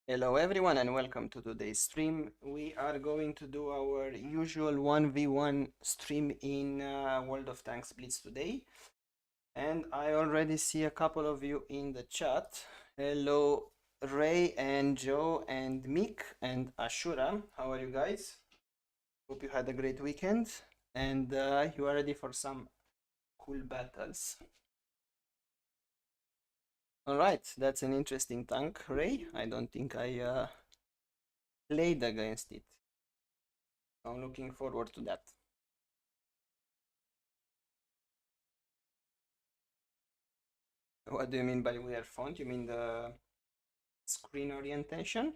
Hello everyone and welcome to today's stream. We are going to do our usual 1v1 stream in World of Tanks Blitz today. And I already see a couple of you in the chat. Hello Ray and Joe and Mick and Ashura. How are you guys? Hope you had a great weekend and you are ready for some cool battles. Alright, that's an interesting tank, Ray. I don't think I played against it. I'm looking forward to that. What do you mean by weird font? You mean the screen orientation?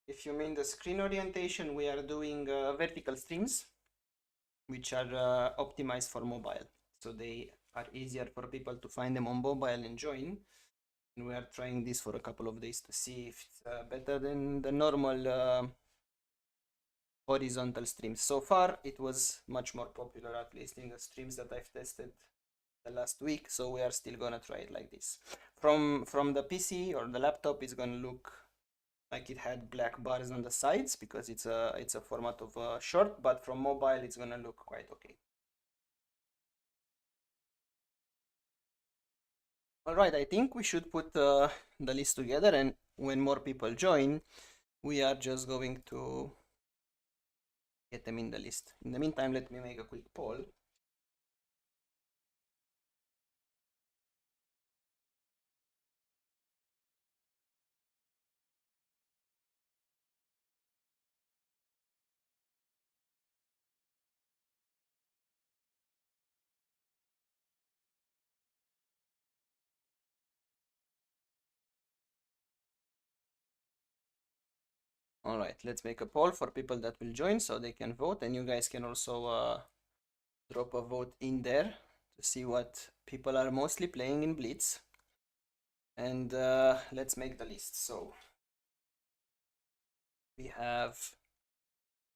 If you mean the screen orientation, we are doing vertical streams, which are optimized for mobile. So they are easier for people to find them on mobile and join. And we are trying this for a couple of days to see if it's better than the normal horizontal streams. So far, it was much more popular, at least in the streams that I've tested the last week. So we are still gonna try it like this. From the PC or the laptop, it's gonna look like it had black bars on the sides because it's a format of a short, but from mobile it's gonna look quite okay. All right, I think we should put the list together, and when more people join, we are just going to get them in the list. In the meantime, let me make a quick poll. All right, let's make a poll for people that will join so they can vote, and you guys can also drop a vote in there to see what people are mostly playing in Blitz. And let's make the list. So we have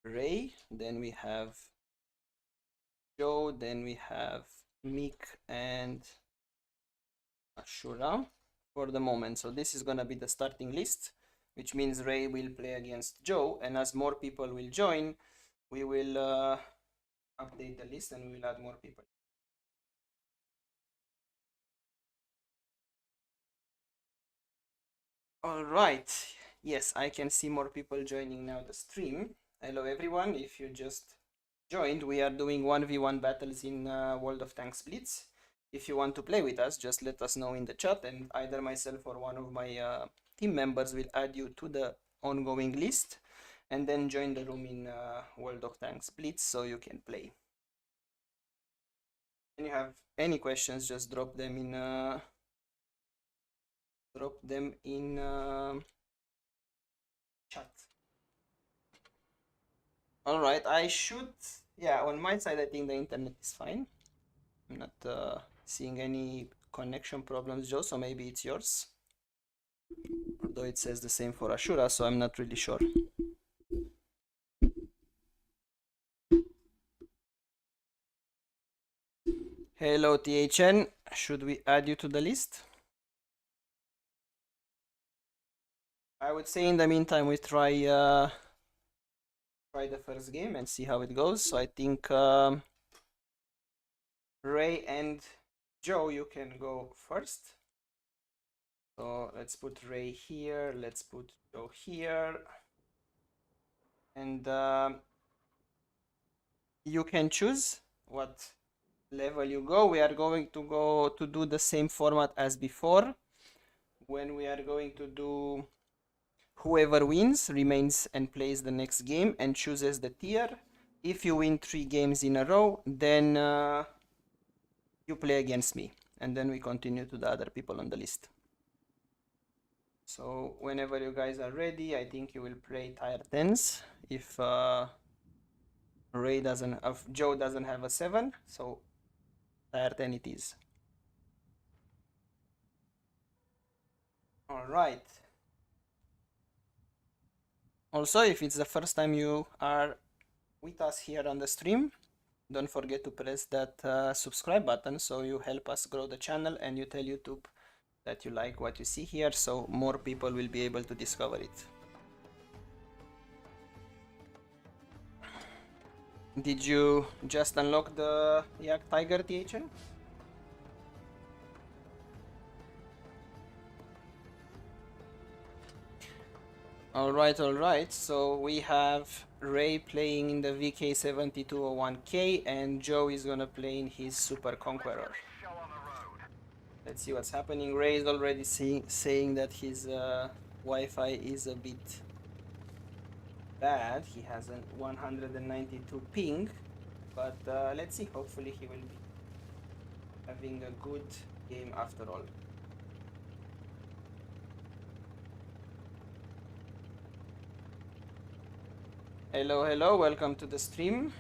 Ray, then we have Joe, then we have Mick and Ashura for the moment. So this is gonna be the starting list, which means Ray will play against Joe, and as more people will join, we will update the list and we will add more people. All right, yes, I can see more people joining now the stream. Hello everyone, if you just joined, we are doing 1v1 battles in World of Tanks Blitz. If you want to play with us, just let us know in the chat, and either myself or one of my team members will add you to the ongoing list, and then join the room in World of Tanks Blitz so you can play. When you have any questions, just drop them in chat. All right, I should, yeah, on my side I think the internet is fine. I'm not seeing any connection problems, Joe, so maybe it's yours. Although it says the same for Ashura, so I'm not really sure. Hello THN, should we add you to the list? I would say in the meantime we try the first game and see how it goes. So I think Ray and Joe, you can go first. So let's put Ray here, let's put Joe here, and you can choose what level you go. We are going to go to do the same format as before, when we are going to do whoever wins remains and plays the next game and chooses the tier. If you win 3 games in a row, then you play against me, and then we continue to the other people on the list. So whenever you guys are ready, I think you will play tier 10s if Joe doesn't have a 7, so tier 10 it is. All right. Also, if it's the first time you are with us here on the stream. Don't forget to press that subscribe button so you help us grow the channel and you tell YouTube that you like what you see here, so more people will be able to discover it. Did you just unlock the Yak Tiger, THN? Alright, so we have Ray playing in the VK7201K and Joe is gonna play in his Super Conqueror. Let's see what's happening. Ray is already saying that his Wi-Fi is a bit bad. He has a 192 ping, but let's see, hopefully he will be having a good game after all. Hello, welcome to the stream.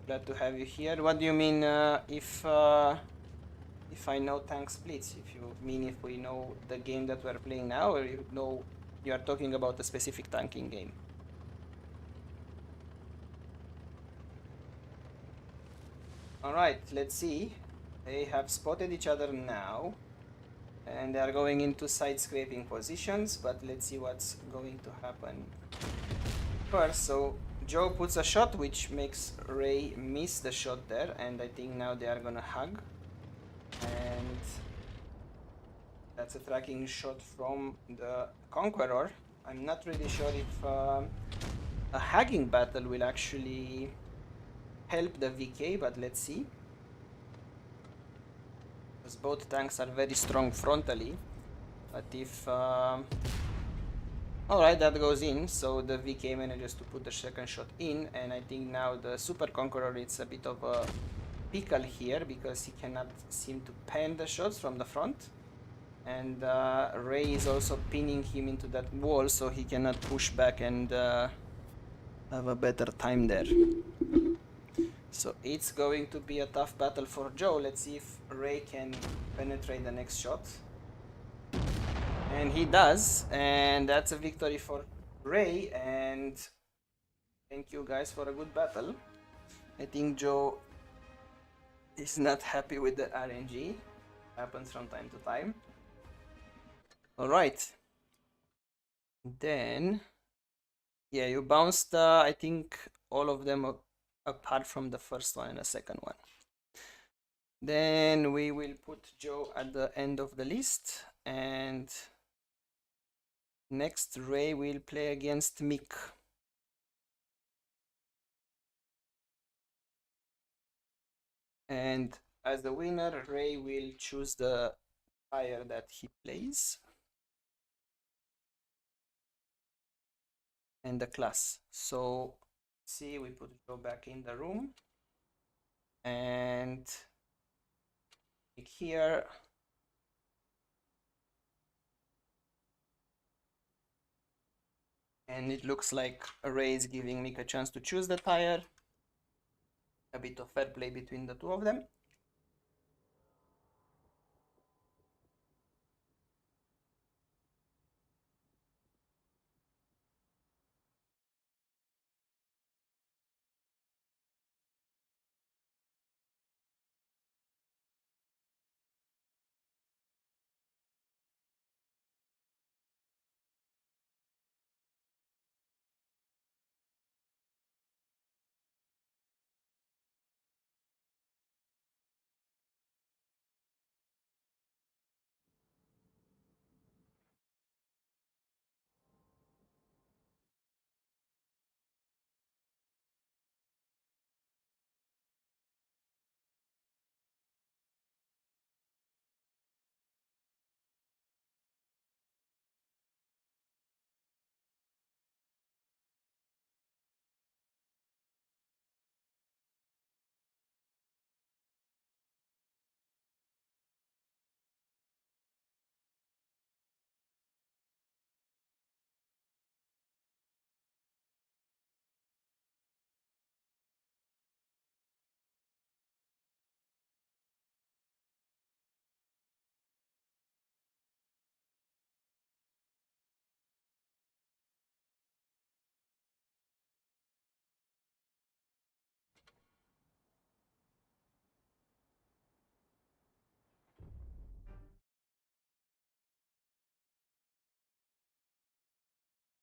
Glad to have you here. What do you mean if I know Tanks Blitz? If you mean if we know the game that we're playing now, or you know you are talking about a specific tanking game? Alright, let's see. They have spotted each other now and they are going into side scraping positions, but let's see what's going to happen first. So Joe puts a shot which makes Ray miss the shot there, and I think now they are gonna hug, and that's a tracking shot from the Conqueror. I'm not really sure if a hugging battle will actually help the VK, but let's see, because both tanks are very strong frontally. But if alright, that goes in, so the VK manages to put the second shot in, and I think now the Super Conqueror is a bit of a pickle here because he cannot seem to pen the shots from the front, and Ray is also pinning him into that wall, so he cannot push back and have a better time there. So it's going to be a tough battle for Joe. Let's see if Ray can penetrate the next shot. And he does, and that's a victory for Ray, and thank you guys for a good battle. I think Joe is not happy with the RNG. Happens from time to time. Alright. Then, yeah, you bounced, I think, all of them apart from the first one and the second one. Then we will put Joe at the end of the list, and next Ray will play against Mick. And as the winner, Ray will choose the tire that he plays and the class. So see, we put Joe back in the room and click here. And it looks like Ray is giving Mick a chance to choose the tire. A bit of fair play between the two of them.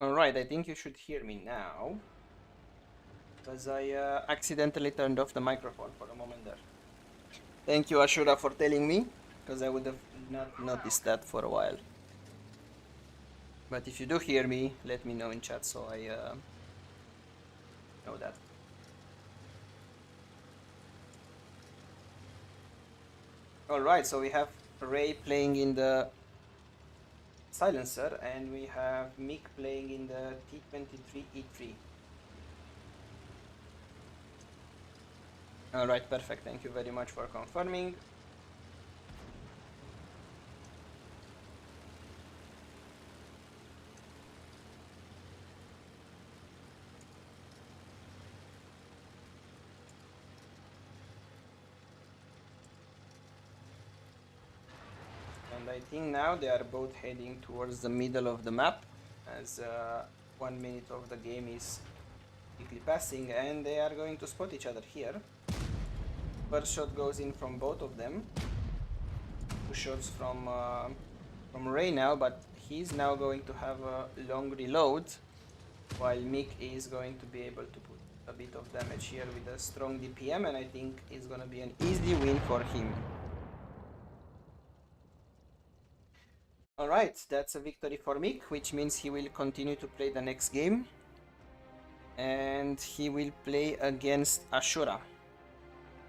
Alright, I think you should hear me now, because I accidentally turned off the microphone for a moment there. Thank you, Ashura, for telling me, because I would have not noticed that for a while. But if you do hear me, let me know in chat so I know that. Alright, so we have Ray playing in the silencer, and we have Mick playing in the T23E3. Alright, perfect. Thank you very much for confirming. And I think now they are both heading towards the middle of the map, as 1 minute of the game is quickly passing, and they are going to spot each other here. First shot goes in from both of them. 2 shots from Ray now, but he's now going to have a long reload, while Mick is going to be able to put a bit of damage here with a strong DPM, and I think it's gonna be an easy win for him. Alright, that's a victory for Mick, which means he will continue to play the next game. And he will play against Ashura.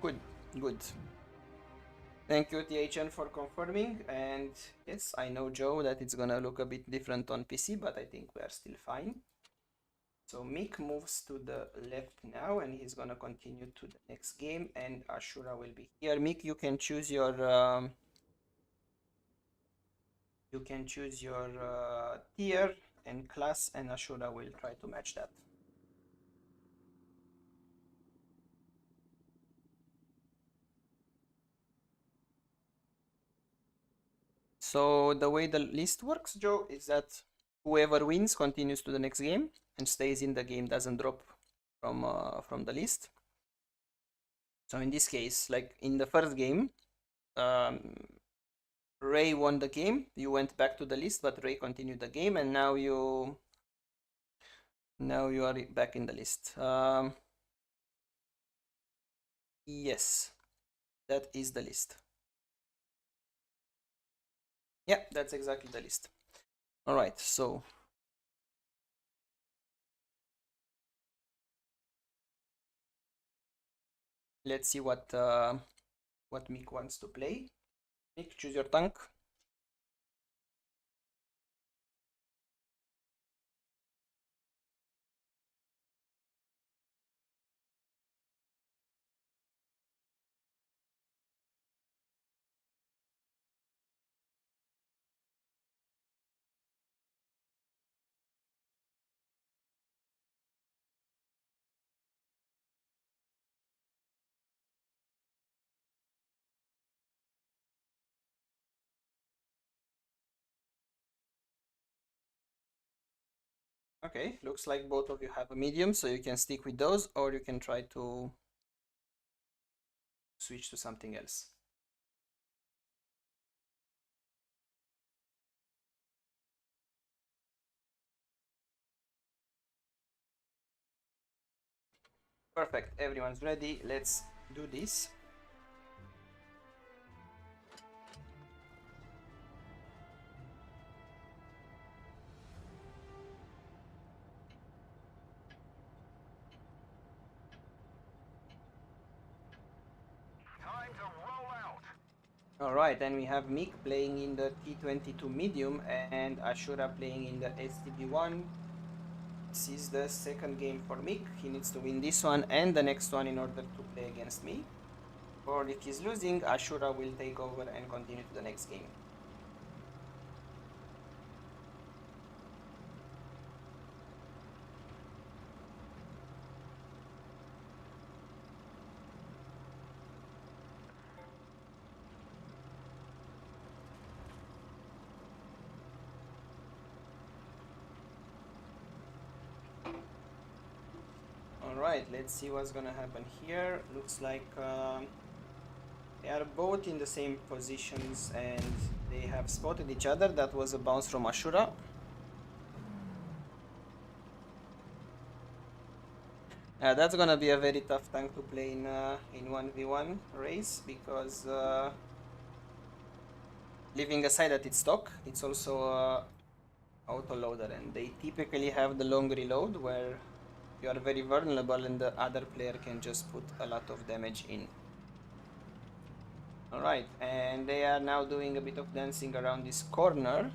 Good, good. Thank you, THN, for confirming. And yes, I know, Joe, that it's gonna look a bit different on PC, but I think we are still fine. So Mick moves to the left now, and he's gonna continue to the next game, and Ashura will be here. Mick, you can choose your tier and class, and Ashura will try to match that. So the way the list works, Joe, is that whoever wins continues to the next game and stays in the game, doesn't drop from the list. So in this case, like in the first game, Ray won the game, you went back to the list, but Ray continued the game, and now you are back in the list. Yes, that is the list. Yeah, that's exactly the list. All right, so let's see what Mick wants to play. Mick, choose your tank. Okay, looks like both of you have a medium, so you can stick with those, or you can try to switch to something else. Perfect, everyone's ready. Let's do this. Alright, then we have Mick playing in the T22 medium and Ashura playing in the STB1. This is the second game for Mick. He needs to win this one and the next one in order to play against me. Or if he's losing, Ashura will take over and continue to the next game. Alright, let's see what's gonna happen here. Looks like they are both in the same positions and they have spotted each other. That was a bounce from Ashura. That's gonna be a very tough tank to play in 1v1 race because leaving aside that it's stock, it's also auto loader, and they typically have the long reload where you are very vulnerable and the other player can just put a lot of damage in. Alright, and they are now doing a bit of dancing around this corner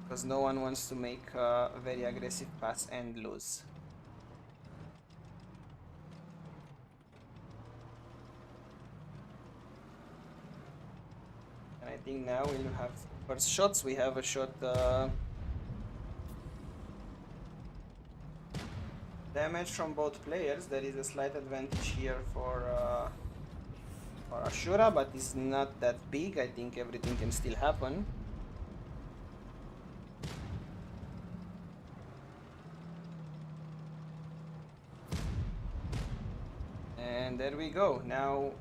because no one wants to make a very aggressive pass and lose. And I think now we'll have first shots. We have a shot damage from both players. There is a slight advantage here for Ashura, but it's not that big. I think everything can still happen. And there we go. Now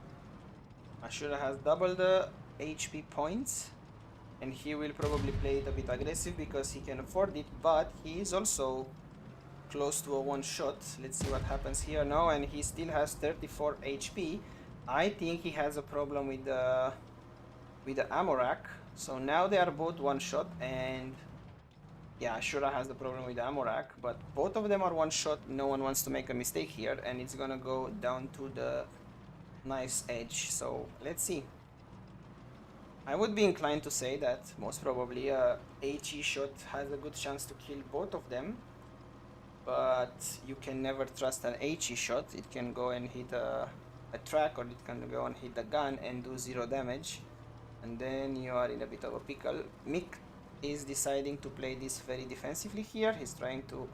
Ashura has double the HP points, and he will probably play it a bit aggressive because he can afford it, but he is also close to a one shot. Let's see what happens here now, and he still has 34 HP. I think he has a problem with the ammo rack. So now they are both one shot, and yeah, Ashura has the problem with the ammo rack, but both of them are one shot. No one wants to make a mistake here, and it's gonna go down to the knife's edge. So let's see. I would be inclined to say that most probably a HE shot has a good chance to kill both of them, but you can never trust an HE shot. It can go and hit a track, or it can go and hit the gun and do 0 damage, and then you are in a bit of a pickle. Mick is deciding to play this very defensively here. He's trying to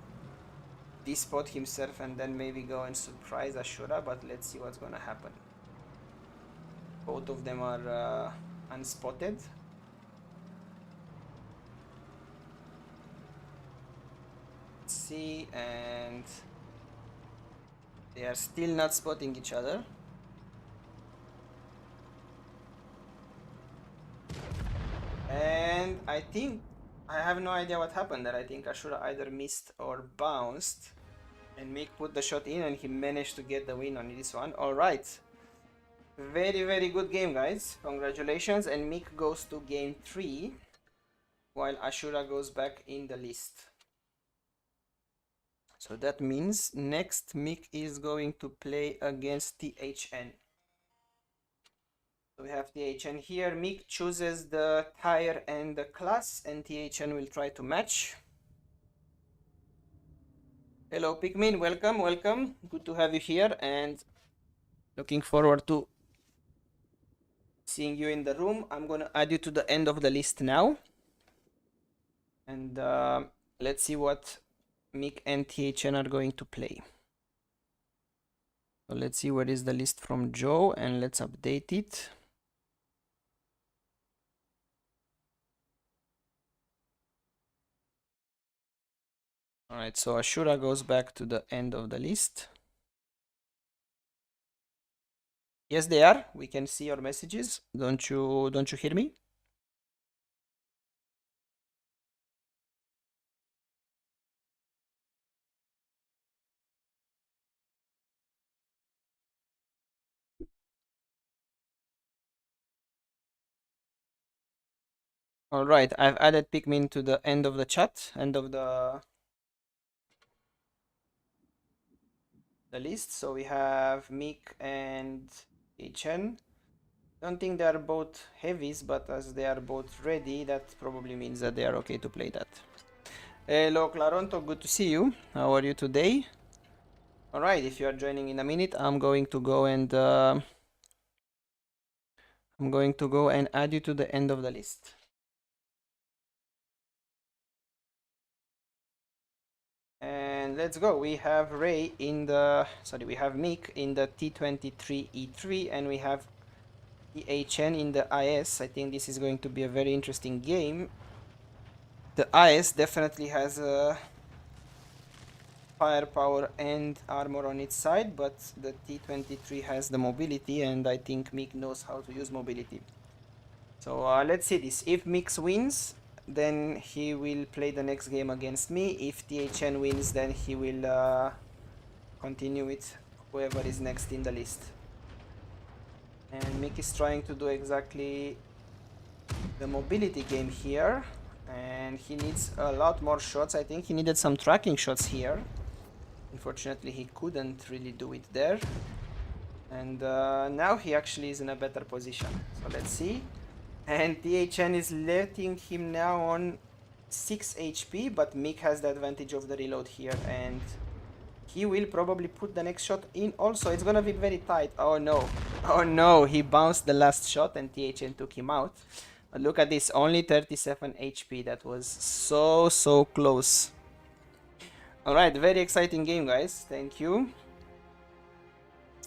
despot himself and then maybe go and surprise Ashura, but let's see what's gonna happen. Both of them are unspotted. Let's see, and they are still not spotting each other. And I think I have no idea what happened there. I think Ashura either missed or bounced, and Mick put the shot in and he managed to get the win on this one. Alright. Very good game, guys. Congratulations. And Mick goes to game 3 while Ashura goes back in the list. So that means next Mick is going to play against THN. So we have THN here. Mick chooses the tire and the class, and THN will try to match. Hello Pikmin, welcome. Good to have you here, and looking forward to seeing you in the room. I'm gonna add you to the end of the list now, and let's see what Mick and THN are going to play. So let's see where is the list from Joe, and let's update it. Alright, so Ashura goes back to the end of the list. Yes, they are. We can see your messages. Don't you hear me? Alright, I've added Pikmin to the end of the chat, end of the list. So we have Mick and HN. Don't think they are both heavies, but as they are both ready, that probably means that they are okay to play that. Hello Claronto, good to see you. How are you today? Alright, if you are joining in a minute, I'm going to go and add you to the end of the list. And let's go. We have Ray in the, we have Mick in the T23E3, and we have THN in the IS. I think this is going to be a very interesting game. The IS definitely has a firepower and armor on its side, but the T23 has the mobility, and I think Mick knows how to use mobility. So let's see this. If Mick wins, then he will play the next game against me. If THN wins, then he will continue with whoever is next in the list. And Mick is trying to do exactly the mobility game here, and he needs a lot more shots. I think he needed some tracking shots here. Unfortunately, he couldn't really do it there. And now he actually is in a better position. So let's see. And THN is letting him now on 6 HP, but Mick has the advantage of the reload here, and he will probably put the next shot in also. It's gonna be very tight. Oh no. Oh no, he bounced the last shot and THN took him out. But look at this, only 37 HP. That was so close. Alright, very exciting game, guys. Thank you.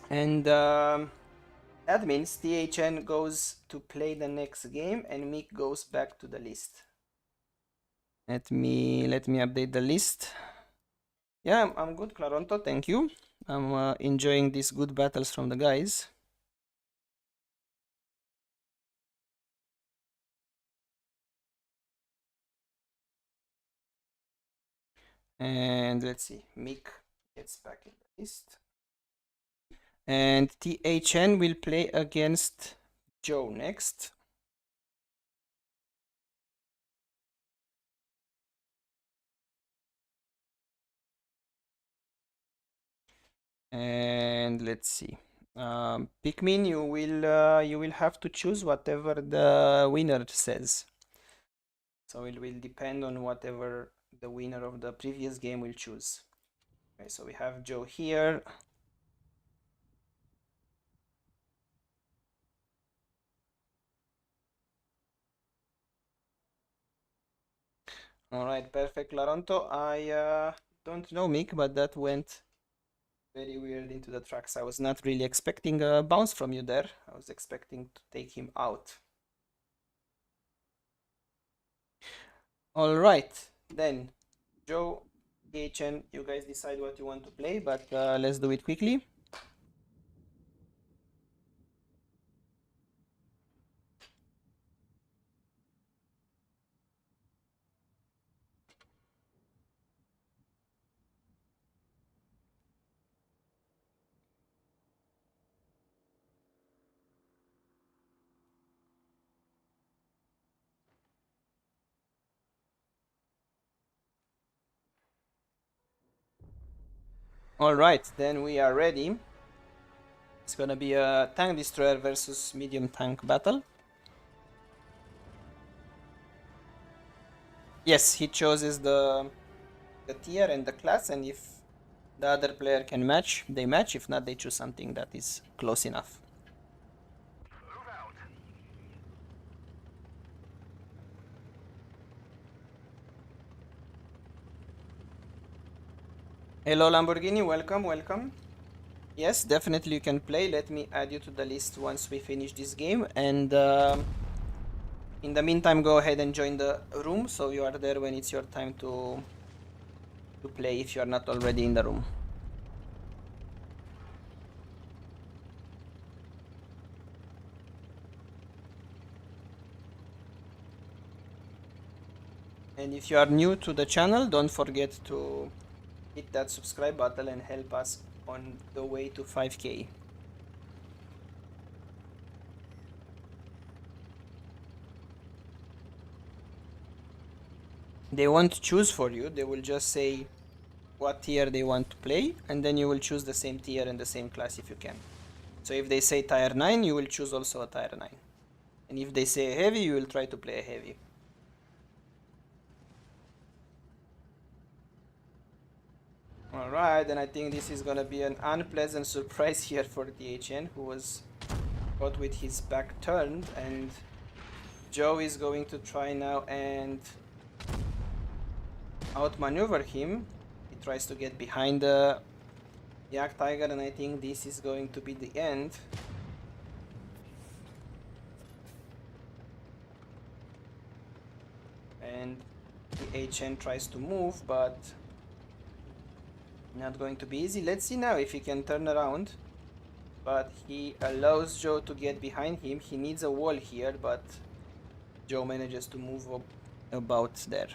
And that means THN goes to play the next game and Mick goes back to the list. Let me update the list. Yeah, I'm good, Claronto, thank you. I'm enjoying these good battles from the guys. And let's see, Mick gets back in the list. And THN will play against Joe next. And let's see. Pikmin, you will have to choose whatever the winner says. So it will depend on whatever the winner of the previous game will choose. Okay, so we have Joe here. All right, perfect, Laronto. I don't know, Mick, but that went very weird into the tracks. I was not really expecting a bounce from you there. I was expecting to take him out. All right, then Joe, THN, you guys decide what you want to play, but let's do it quickly. All right, then we are ready. It's gonna be a tank destroyer versus medium tank battle. Yes, he chooses the tier and the class, and if the other player can match, they match. If not, they choose something that is close enough. Hello Lamborghini, welcome, welcome. Yes, definitely you can play. Let me add you to the list once we finish this game, and in the meantime go ahead and join the room so you are there when it's your time to play if you are not already in the room. And if you are new to the channel, don't forget to hit that subscribe button and help us on the way to 5K. They won't choose for you, they will just say what tier they want to play, and then you will choose the same tier and the same class if you can. So if they say tier 9, you will choose also a tier 9. And if they say heavy, you will try to play a heavy. Alright, and I think this is gonna be an unpleasant surprise here for THN, who was caught with his back turned, and Joe is going to try now and outmaneuver him. He tries to get behind the Yak Tiger, and I think this is going to be the end. And THN tries to move, but not going to be easy. Let's see now if he can turn around. But he allows Joe to get behind him. He needs a wall here, but Joe manages to move about there.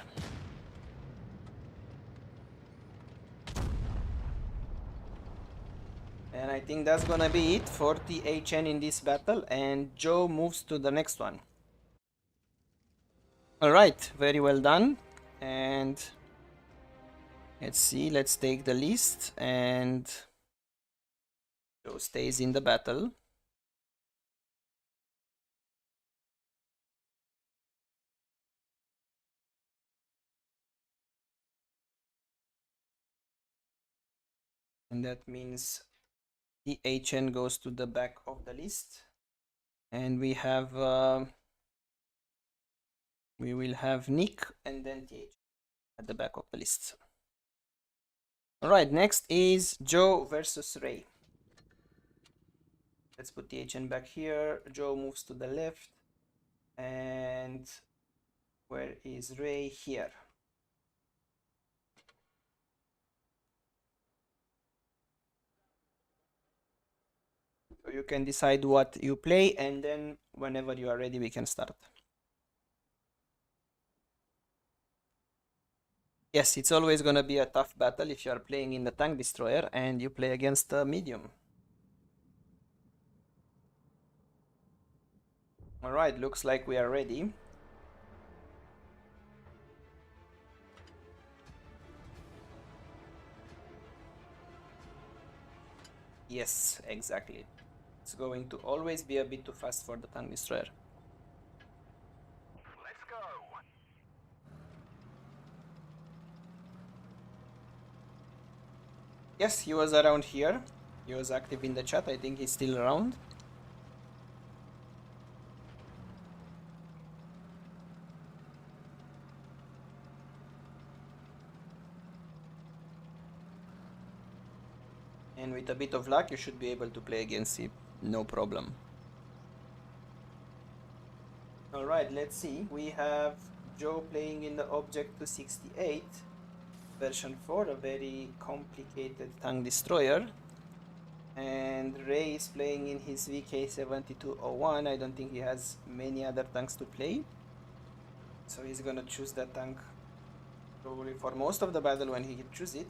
And I think that's gonna be it for the HN in this battle, and Joe moves to the next one. Alright, very well done. And let's see, let's take the list, and Joe stays in the battle. And that means the HN goes to the back of the list. And we will have Nick and then TH at the back of the list. Alright, next is Joe versus Ray. Let's put THN back here. Joe moves to the left. And where is Ray? Here. So you can decide what you play, and then whenever you are ready we can start. Yes, it's always gonna be a tough battle if you are playing in the tank destroyer and you play against a medium. Alright, looks like we are ready. Yes, exactly. It's going to always be a bit too fast for the tank destroyer. Let's go. Yes, he was around here. He was active in the chat. I think he's still around. And with a bit of luck, you should be able to play against him, no problem. Alright, let's see. We have Joe playing in the Object 268 version 4, a very complicated tank destroyer. And Ray is playing in his VK7201. I don't think he has many other tanks to play. So he's gonna choose that tank probably for most of the battle when he chooses it.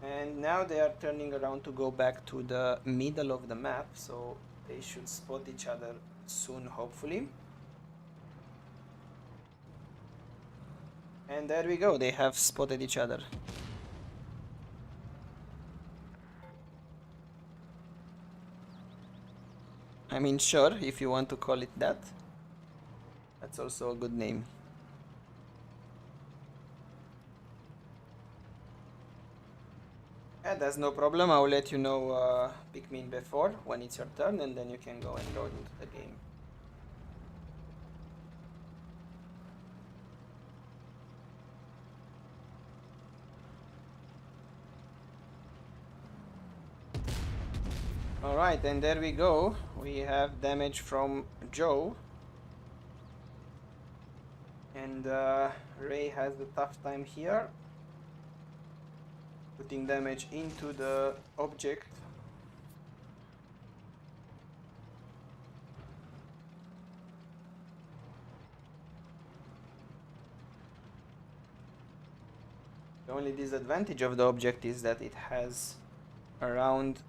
And now they are turning around to go back to the middle of the map, so they should spot each other soon, hopefully. And there we go, they have spotted each other. I mean, sure, if you want to call it that. That's also a good name. Yeah, that's no problem. I'll let you know Pikmin before when it's your turn, and then you can go and load into the game. Alright, and there we go. We have damage from Joe. And Ray has a tough time here, putting damage into the object. The only disadvantage of the object is that it has around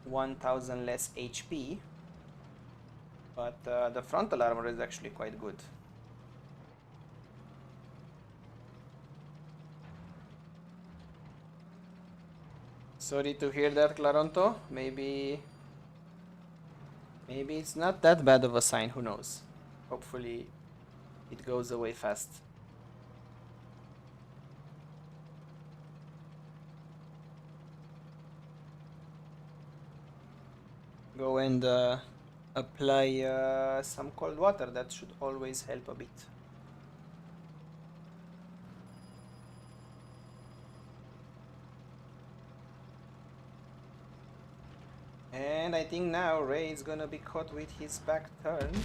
1000 less HP, but the frontal armor is actually quite good. Sorry to hear that, Claronto. Maybe it's not that bad of a sign, who knows. Hopefully it goes away fast. Go and apply some cold water. That should always help a bit. And I think now Ray is gonna be caught with his back turned.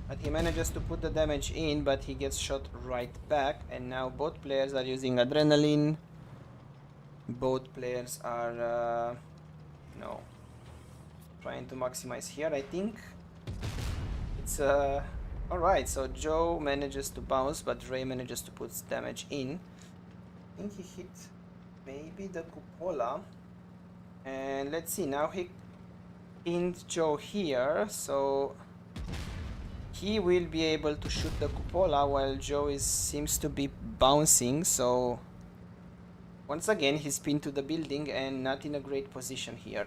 But he manages to put the damage in, but he gets shot right back. And now both players are using adrenaline. Both players are no, trying to maximize here. I think it's alright, so Joe manages to bounce, but Ray manages to put damage in. I think he hit maybe the cupola. And let's see, now he pinned Joe here, so he will be able to shoot the cupola while Joe seems to be bouncing. So once again he's pinned to the building and not in a great position here.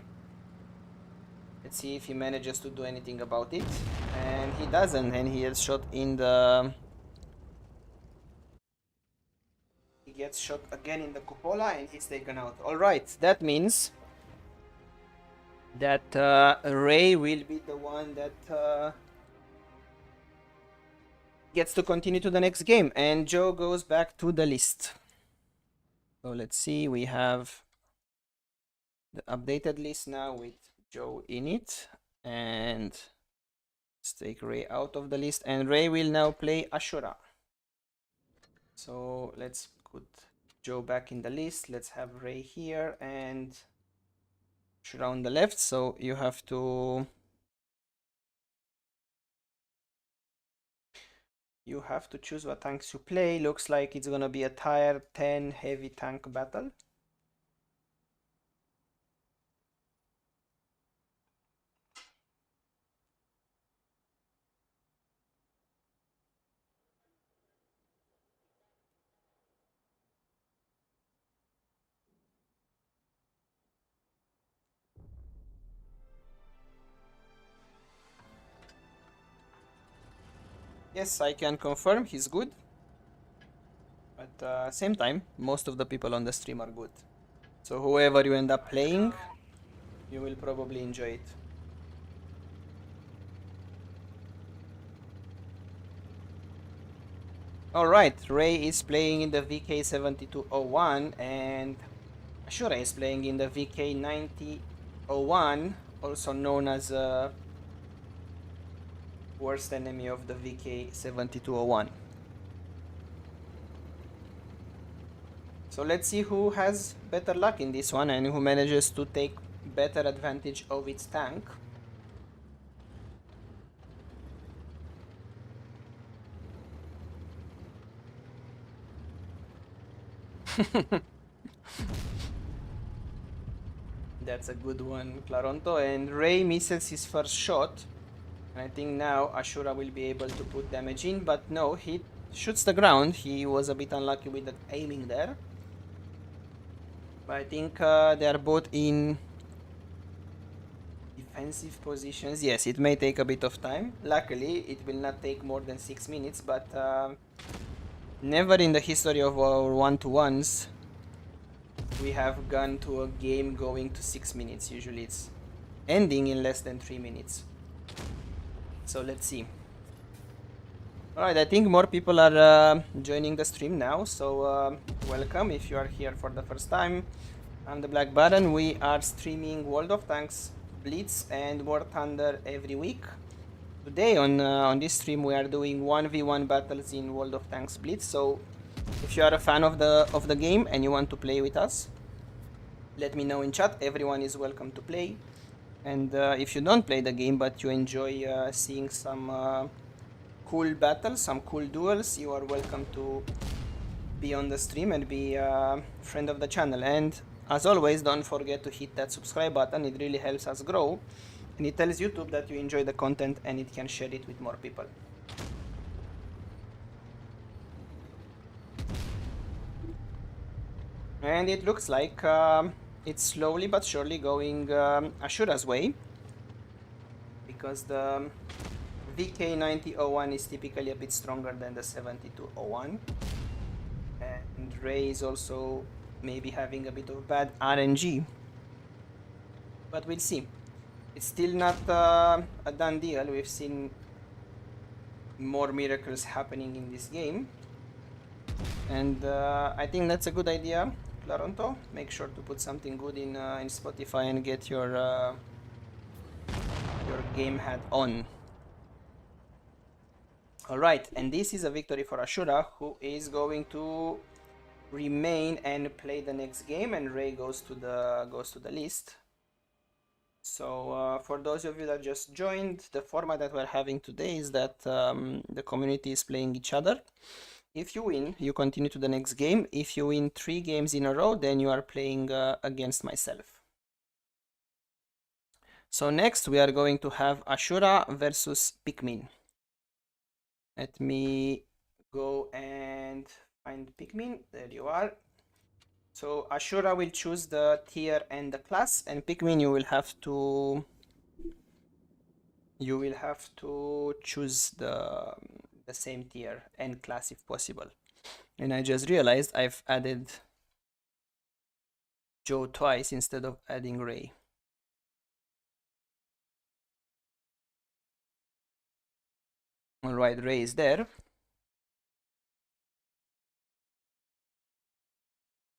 Let's see if he manages to do anything about it, and he doesn't, and he gets shot in the... He gets shot again in the cupola and he's taken out. Alright, that means that Ray will be the one that gets to continue to the next game, and Joe goes back to the list. So let's see, we have the updated list now with Joe in it, and let's take Ray out of the list, and Ray will now play Ashura. So let's put Joe back in the list. Let's have Ray here and Ashura on the left. So you have to choose what tanks you play. Looks like it's gonna be a tier 10 heavy tank battle. Yes, I can confirm he's good. But same time, most of the people on the stream are good. So whoever you end up playing, you will probably enjoy it. Alright, Ray is playing in the VK7201 and Ashura is playing in the VK9001, also known as worst enemy of the VK7201. So let's see who has better luck in this one and who manages to take better advantage of its tank. That's a good one, Claronto. And Ray misses his first shot. And I think now Ashura will be able to put damage in, but no, he shoots the ground. He was a bit unlucky with the aiming there. But I think they are both in defensive positions. Yes, it may take a bit of time. Luckily, it will not take more than 6 minutes, but never in the history of our one-to-ones we have gone to a game going to 6 minutes. Usually it's ending in less than 3 minutes. So let's see. Alright, I think more people are joining the stream now, so welcome if you are here for the first time. I'm the Black Baron. We are streaming World of Tanks Blitz and War Thunder every week. Today on this stream we are doing 1v1 battles in World of Tanks Blitz, so if you are a fan of the game and you want to play with us, let me know in chat. Everyone is welcome to play. And if you don't play the game but you enjoy seeing some cool battles, some cool duels, you are welcome to be on the stream and be a friend of the channel. And as always, don't forget to hit that subscribe button. It really helps us grow and it tells YouTube that you enjoy the content and it can share it with more people. And it looks like it's slowly but surely going Ashura's way, because the VK9001 is typically a bit stronger than the 7201, and Ray is also maybe having a bit of bad RNG, but we'll see. It's still not a done deal. We've seen more miracles happening in this game, and I think that's a good idea, Claronto. Make sure to put something good in Spotify and get your game hat on. Alright, and this is a victory for Ashura, who is going to remain and play the next game, and Ray goes to the list. So for those of you that just joined, the format that we're having today is that the community is playing each other. If you win, you continue to the next game. If you win 3 games in a row, then you are playing against myself. So next we are going to have Ashura versus Pikmin. Let me go and find Pikmin. There you are. So Ashura will choose the tier and the class, and Pikmin you will have to choose the same tier and class if possible. And I just realized I've added Joe twice instead of adding Ray. Alright, Ray is there.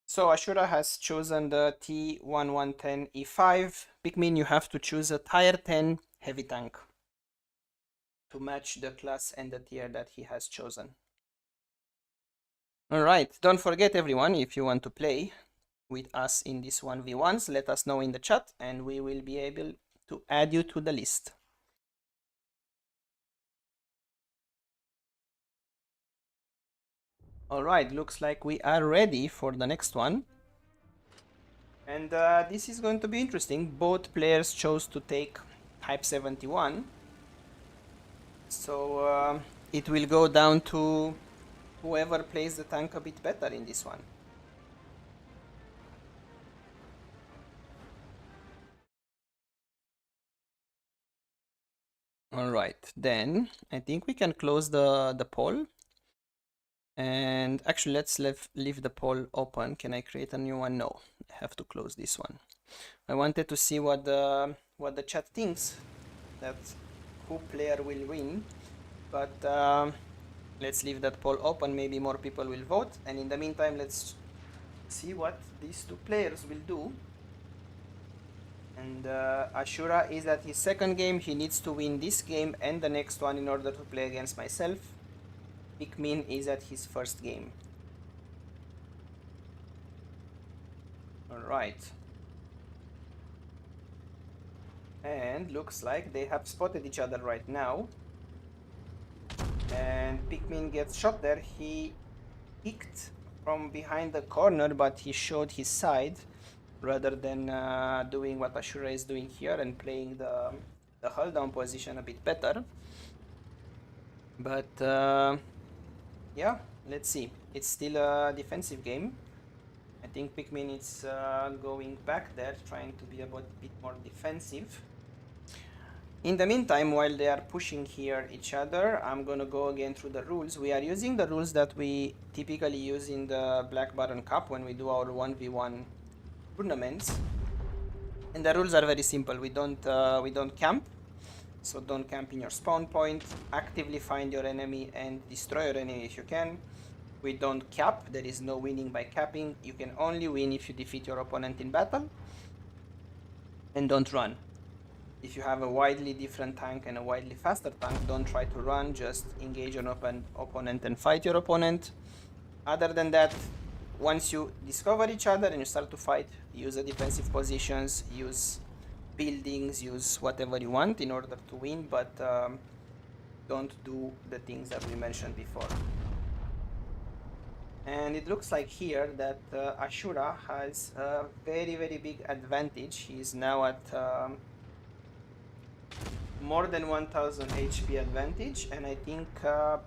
So Ashura has chosen the T1110 E5. Pikmin, you have to choose a tier 10 heavy tank to match the class and the tier that he has chosen. Alright, don't forget everyone, if you want to play with us in this 1v1s, let us know in the chat and we will be able to add you to the list. Alright, looks like we are ready for the next one. And this is going to be interesting. Both players chose to take Hype 71. So it will go down to whoever plays the tank a bit better in this one. Alright, then I think we can close the poll. And actually, let's leave the poll open. Can I create a new one? No, I have to close this one. I wanted to see what the chat thinks, that who player will win, but let's leave that poll open. Maybe more people will vote, and in the meantime, let's see what these two players will do. And Ashura is at his second game. He needs to win this game and the next one in order to play against myself. Pikmin is at his first game. Alright. And looks like they have spotted each other right now. And Pikmin gets shot there. He peeked from behind the corner, but he showed his side rather than doing what Ashura is doing here and playing the hold down position a bit better. But yeah, let's see. It's still a defensive game. I think Pikmin is going back there, trying to be a bit more defensive. In the meantime, while they are pushing here each other, I'm gonna go again through the rules. We are using the rules that we typically use in the Black Baron Cup when we do our 1v1 tournaments. And the rules are very simple. We don't camp. So don't camp in your spawn point. Actively find your enemy and destroy your enemy if you can. We don't cap. There is no winning by capping. You can only win if you defeat your opponent in battle. And don't run. If you have a widely different tank and a widely faster tank, don't try to run. Just engage an opponent and fight your opponent. Other than that, once you discover each other and you start to fight, use the defensive positions, use buildings, use whatever you want in order to win, but don't do the things that we mentioned before. And it looks like here that Ashura has a very big advantage. He is now at more than 1000 HP advantage, and I think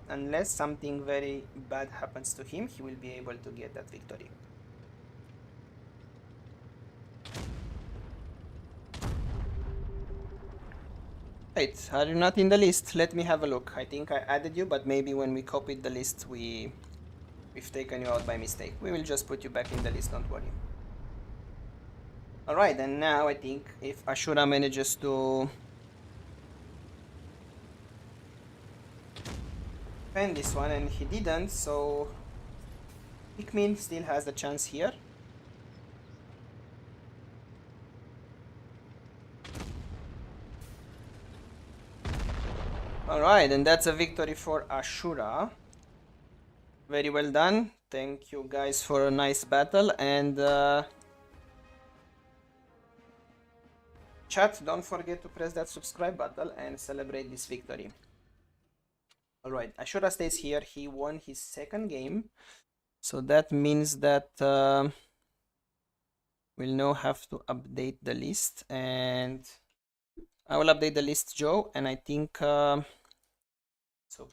unless something very bad happens to him, he will be able to get that victory. Right, are you not in the list? Let me have a look. I think I added you, but maybe when we copied the list, we've taken you out by mistake. We will just put you back in the list, don't worry. Alright, and now I think if Ashura manages to defend this one, and he didn't, so Pikmin still has the chance here. Alright, and that's a victory for Ashura. Very well done. Thank you guys for a nice battle, and chat, don't forget to press that subscribe button and celebrate this victory. Alright, Ashura stays here. He won his second game, so that means that we'll now have to update the list, and I will update the list, Joe, and I think so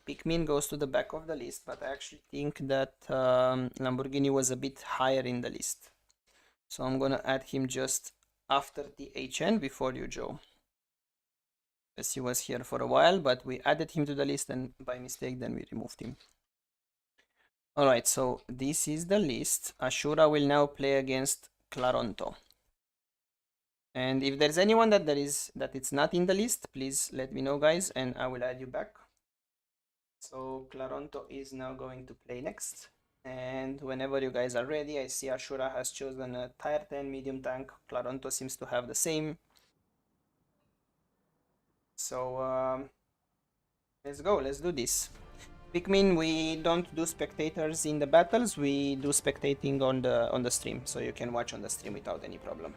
Pikmin goes to the back of the list, but I actually think that Lamborghini was a bit higher in the list. So I'm gonna add him just after the HN before you, Joe. As he was here for a while, but we added him to the list and by mistake then we removed him. Alright, so this is the list. Ashura will now play against Claronto. And if there's anyone that it's not in the list, please let me know, guys, and I will add you back. So Claronto is now going to play next. And whenever you guys are ready, I see Ashura has chosen a tier 10 medium tank. Claronto seems to have the same. So let's go, let's do this. Pikmin, we don't do spectators in the battles, we do spectating on the stream, so you can watch on the stream without any problem.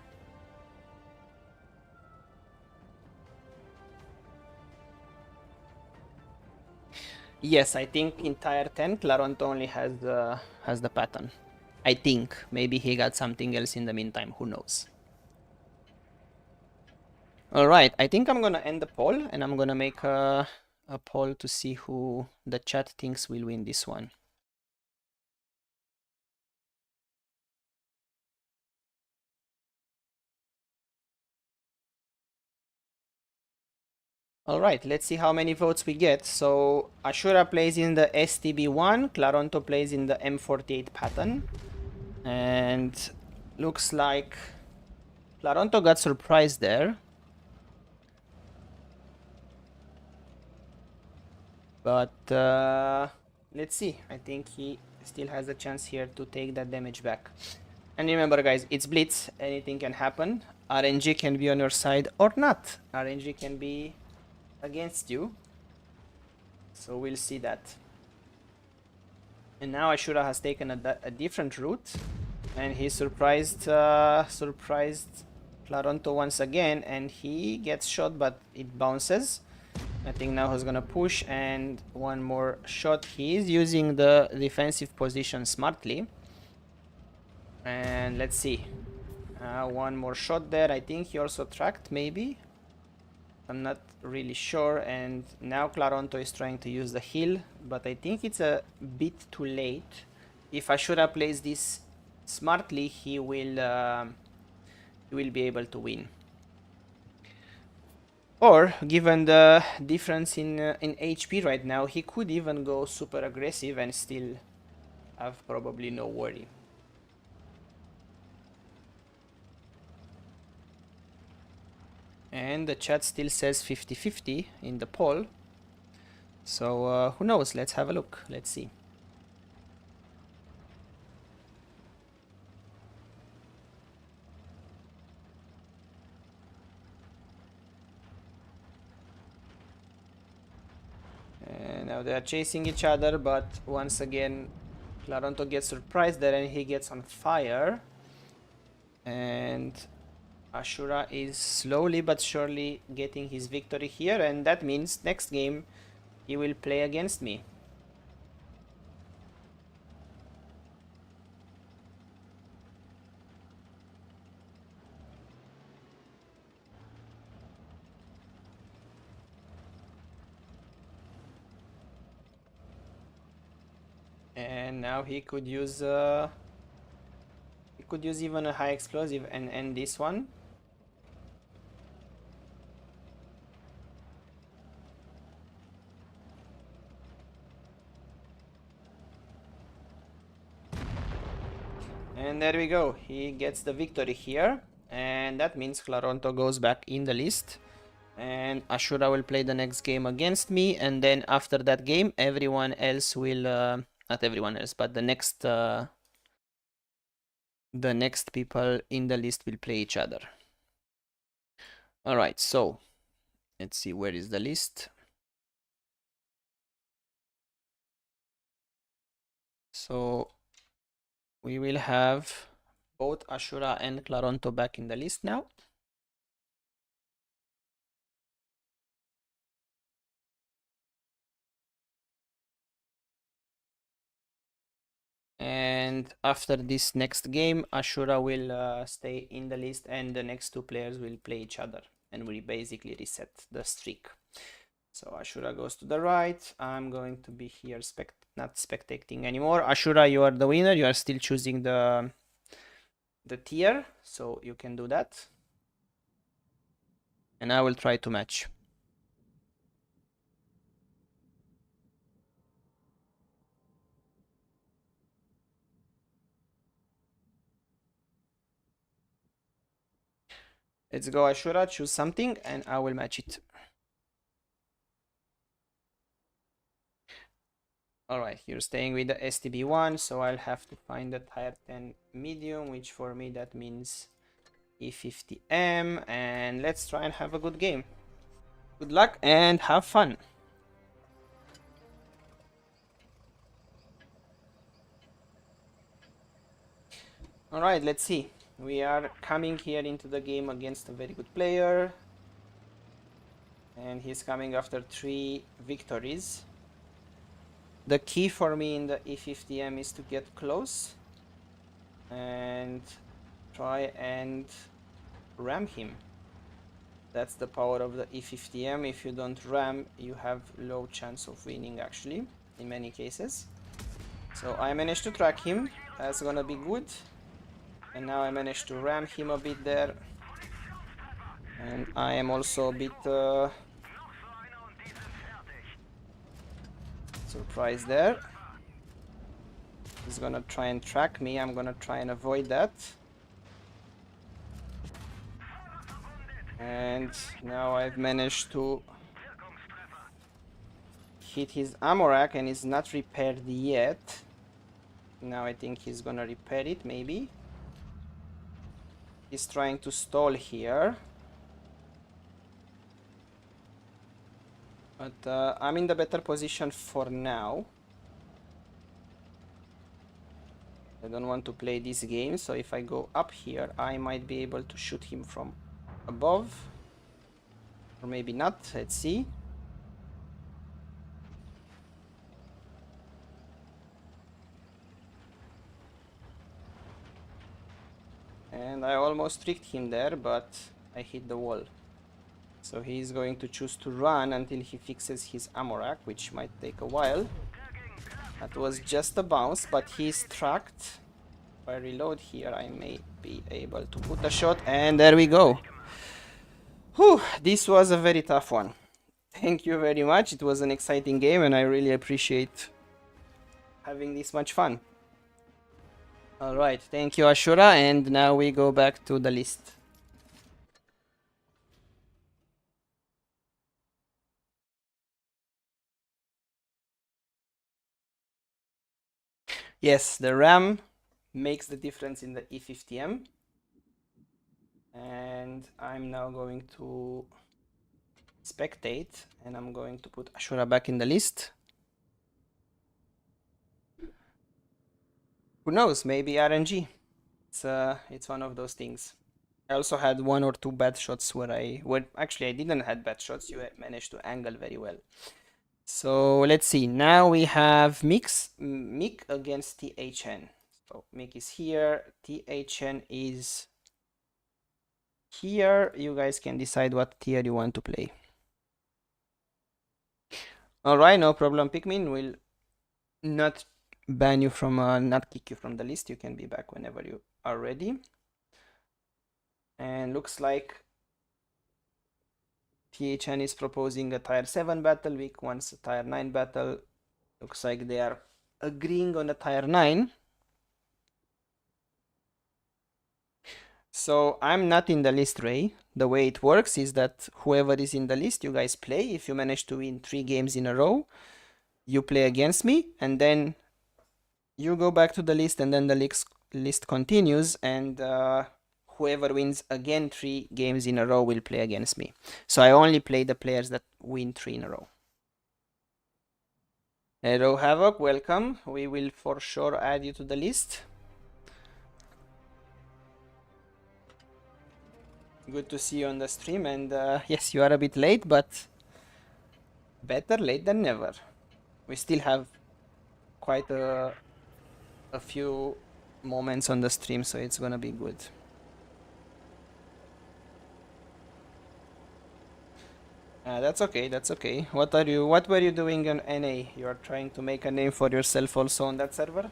Yes, I think in tier 10, Claronto only has the pattern. I think. Maybe he got something else in the meantime, who knows. Alright, I think I'm gonna end the poll, and I'm gonna make a poll to see who the chat thinks will win this one. Alright, let's see how many votes we get. So Ashura plays in the STB1, Claronto plays in the M48 pattern. And looks like Claronto got surprised there. But let's see. I think he still has a chance here to take that damage back. And remember, guys, it's Blitz. Anything can happen. RNG can be on your side or not. RNG can be against you. So we'll see that. And now Ashura has taken a different route. And he surprised Claronto once again. And he gets shot, but it bounces. I think now he's gonna push, and one more shot. He is using the defensive position smartly. And let's see. One more shot there. I think he also tracked, maybe. I'm not really sure. And now Claronto is trying to use the heal, but I think it's a bit too late. If Ashura plays this smartly, he will be able to win. Or, given the difference in HP right now, he could even go super aggressive and still have probably no worry. And the chat still says 50-50 in the poll. So who knows? Let's have a look. Let's see. And now they are chasing each other, but once again, Claronto gets surprised there and he gets on fire. And Ashura is slowly but surely getting his victory here, and that means next game he will play against me. And now he could use even a high explosive and end this one. And there we go. He gets the victory here, and that means Claronto goes back in the list. And Ashura will play the next game against me, and then after that game, everyone else will not everyone else, but the next people in the list will play each other. All right, so let's see, where is the list? So we will have both Ashura and Claronto back in the list now. And after this next game, Ashura will stay in the list and the next two players will play each other. and we basically reset the streak. So Ashura goes to the right. I'm going to be here not spectating anymore. Ashura, you are the winner. You are still choosing the tier, so you can do that. And I will try to match. Let's go, Ashura, choose something and I will match it. Alright, you're staying with the STB1, so I'll have to find the tier 10 medium, which for me that means E50M, and let's try and have a good game. Good luck and have fun. Alright, let's see. We are coming here into the game against a very good player. And he's coming after 3 victories. The key for me in the E50M is to get close and try and ram him. That's the power of the E50M. If you don't ram, you have low chance of winning actually, in many cases. So I managed to track him. That's gonna be good. And now I managed to ram him a bit there. And I am also a bit surprised there. He's gonna try and track me. I'm gonna try and avoid that. And now I've managed to hit his ammo rack and it's not repaired yet. Now I think he's gonna repair it, maybe. He's trying to stall here. But I'm in the better position for now. I don't want to play this game, so if I go up here, I might be able to shoot him from above. Or maybe not, let's see. And I almost tricked him there, but I hit the wall. So he's going to choose to run until he fixes his ammo rack, which might take a while. That was just a bounce, but he's tracked. If I reload here, I may be able to put a shot, and there we go. Whew, this was a very tough one. Thank you very much. It was an exciting game, and I really appreciate having this much fun. Alright, thank you, Ashura, and now we go back to the list. Yes, the RAM makes the difference in the E50M. And I'm now going to spectate, and I'm going to put Ashura back in the list. Who knows, maybe RNG. It's one of those things. I also had 1 or 2 bad shots where actually I didn't have bad shots. You managed to angle very well. So let's see. Now we have Mick against THN. So Mick is here. THN is here. You guys can decide what tier you want to play. Alright, no problem, Pikmin. We'll not ban you from, not kick you from the list. You can be back whenever you are ready. And looks like THN is proposing a tier 7 battle. Vic wants a tier 9 battle. Looks like they are agreeing on a tier 9. So I'm not in the list, Ray. The way it works is that whoever is in the list, you guys play. If you manage to win 3 games in a row, you play against me, and then you go back to the list, and then the list continues, and whoever wins again 3 games in a row will play against me. So I only play the players that win 3 in a row. Hello Havoc, welcome. We will for sure add you to the list. Good to see you on the stream, and yes, you are a bit late, but better late than never. We still have quite a few moments on the stream, so it's gonna be good. That's okay, that's okay. What were you doing on NA? You are trying to make a name for yourself also on that server?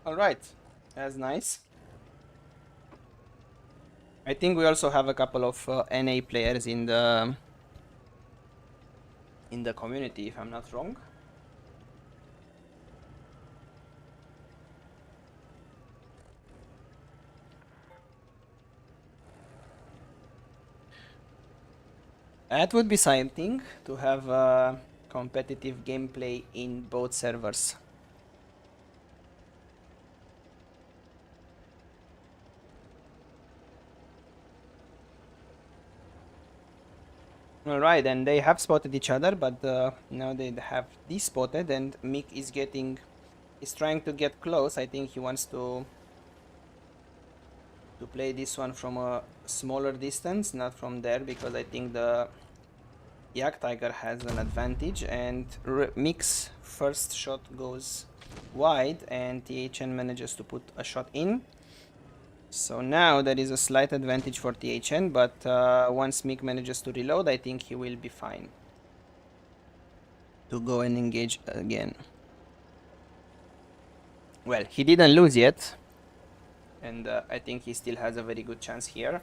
Alright, that's nice. I think we also have a couple of NA players in the community, if I'm not wrong. That would be something to have competitive gameplay in both servers. Alright, and they have spotted each other, but now they have de-spotted, and Mick is trying to get close. I think he wants to play this one from a smaller distance, not from there, because I think the Yak Tiger has an advantage, and Mick's first shot goes wide, and THN manages to put a shot in. So now there is a slight advantage for THN, but once Mick manages to reload, I think he will be fine to go and engage again. Well, he didn't lose yet, and I think he still has a very good chance here.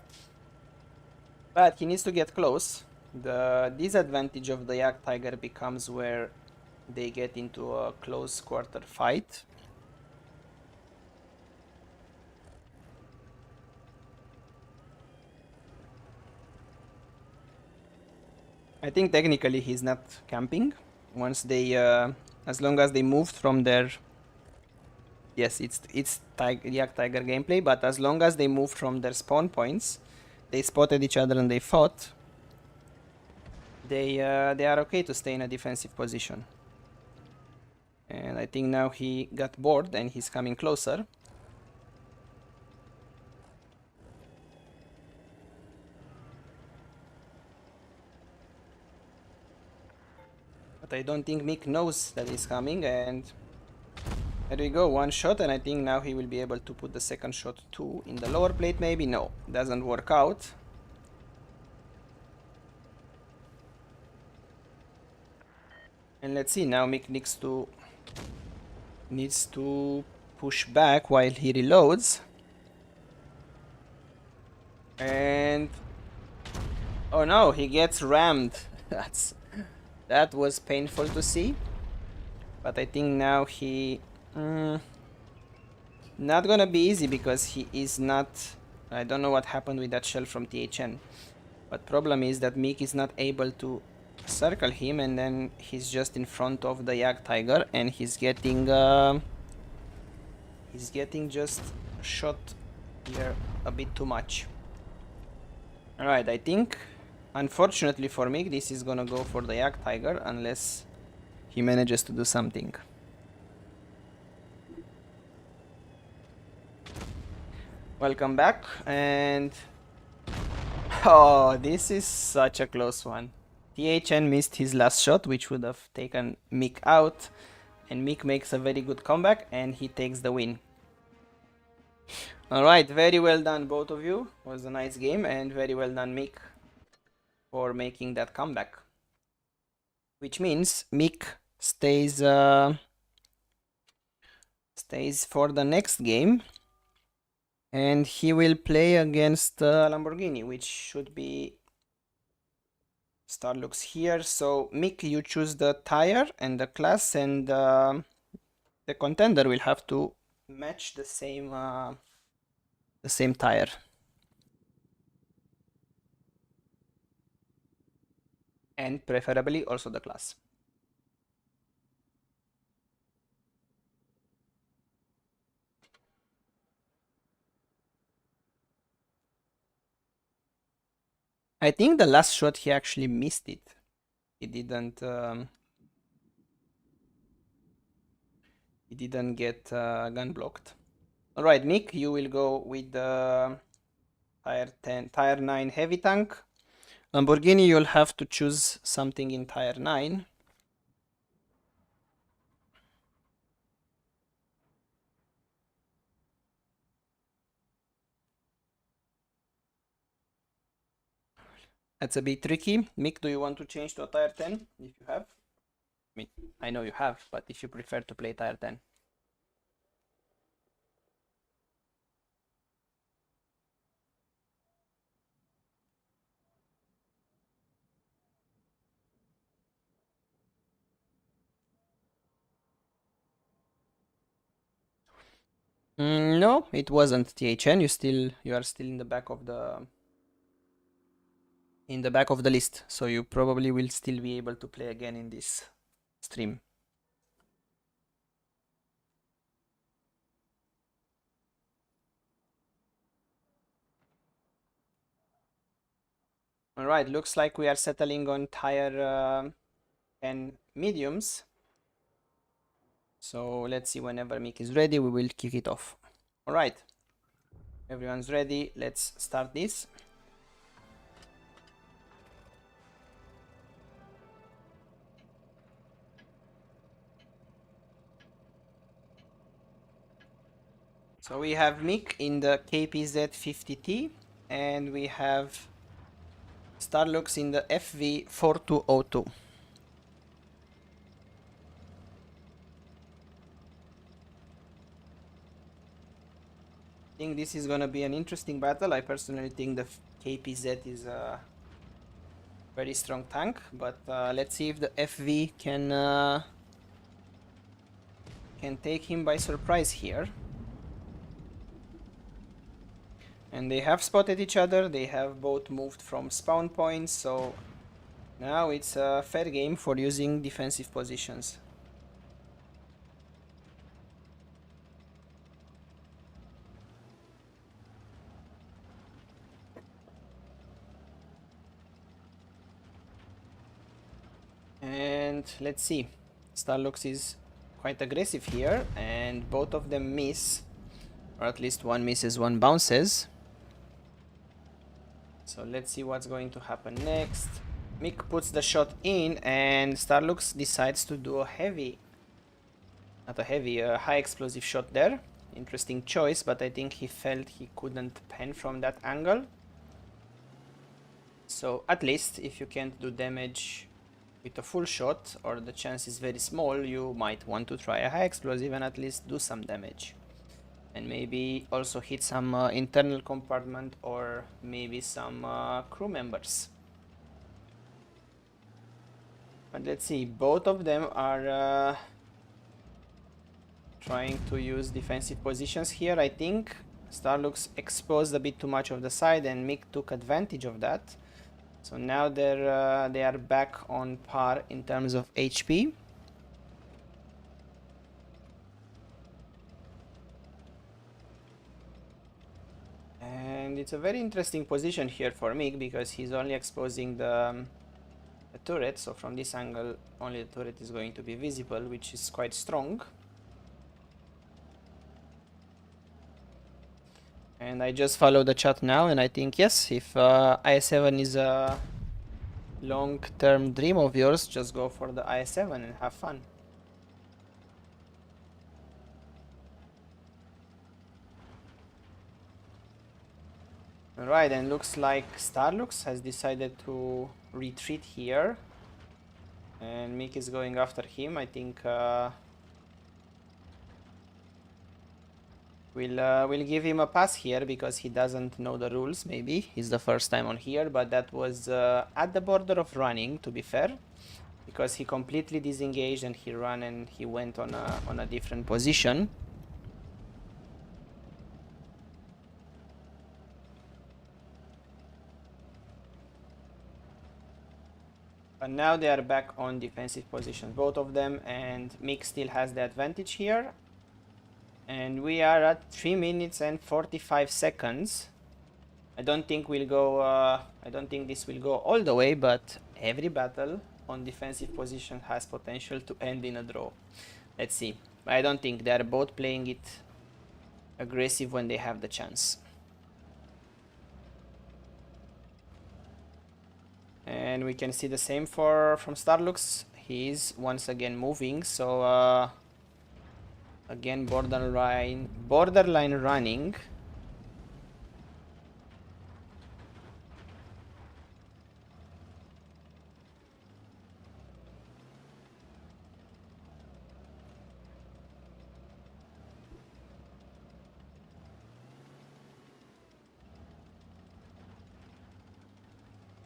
But he needs to get close. The disadvantage of the Yak Tiger becomes where they get into a close quarter fight. I think technically he's not camping. Once they, as long as they moved from their, yes, it's Yak Tiger gameplay. But as long as they moved from their spawn points, they spotted each other and they fought. They are okay to stay in a defensive position. And I think now he got bored and he's coming closer. But I don't think Mick knows that he's coming, and there we go, one shot, and I think now he will be able to put the second shot too in the lower plate. Maybe no, doesn't work out. And let's see, now Mick needs to push back while he reloads. And oh no, he gets rammed. That was painful to see. But I think now he not gonna be easy, because he is not, I don't know what happened with that shell from THN. But problem is that Mick is not able to circle him, and then he's just in front of the Yak Tiger, and he's getting just shot here a bit too much. Alright, I think unfortunately for Mick, this is gonna go for the Yak Tiger unless he manages to do something. Welcome back, and oh, this is such a close one. THN missed his last shot, which would have taken Mick out, and Mick makes a very good comeback and he takes the win. Alright, very well done both of you. It was a nice game, and very well done Mick for making that comeback. Which means Mick stays for the next game, and he will play against Lamborghini, which should be Star looks here. So Mick, you choose the tire and the class, and the contender will have to match the same tire. And preferably also the class. I think the last shot he actually missed it. He didn't get gun blocked. Alright, Mick, you will go with the Tier 9 heavy tank. Lamborghini, you'll have to choose something in Tier 9. That's a bit tricky. Mick, do you want to change to a Tier 10 if you have? I mean, I know you have, but if you prefer to play Tier 10. No, it wasn't THN. You are still in the back of the list, so you probably will still be able to play again in this stream. All right, looks like we are settling on Tier 10 mediums. So let's see, whenever Mick is ready, we will kick it off. All right, everyone's ready. Let's start this. So we have Mick in the KPZ 50T, and we have Starlux in the FV 4202. I think this is gonna be an interesting battle. I personally think the KPZ is a very strong tank, but let's see if the FV can take him by surprise here. And they have spotted each other. They have both moved from spawn points, so now it's a fair game for using defensive positions. And let's see, Starlux is quite aggressive here, and both of them miss, or at least one misses, one bounces. So let's see what's going to happen next. Mick puts the shot in, and Starlux decides to do a high explosive shot there. Interesting choice, but I think he felt he couldn't pen from that angle. So at least if you can't do damage with a full shot, or the chance is very small, you might want to try a high explosive and at least do some damage. And maybe also hit some internal compartment, or maybe some crew members. But let's see, both of them are trying to use defensive positions here. I think Starlux exposed a bit too much of the side, and Mick took advantage of that. So now they are back on par in terms of HP. And it's a very interesting position here for Mick, because he's only exposing the turret, so from this angle only the turret is going to be visible, which is quite strong. And I just follow the chat now, and I think yes, if IS-7 is a long-term dream of yours, just go for the IS-7 and have fun. Alright, and looks like Starlux has decided to retreat here, and Mick is going after him. I think we'll give him a pass here, because he doesn't know the rules. Maybe he's the first time on here, but that was at the border of running, to be fair, because he completely disengaged and he ran and he went on a different position. But now they are back on defensive positions, both of them, and Mick still has the advantage here. And we are at 3 minutes and 45 seconds. I don't think we'll go. I don't think this will go all the way, but every battle on defensive position has potential to end in a draw. Let's see. I don't think they are both playing it aggressive when they have the chance. And we can see the same from Starlux. He's once again moving, so again borderline running.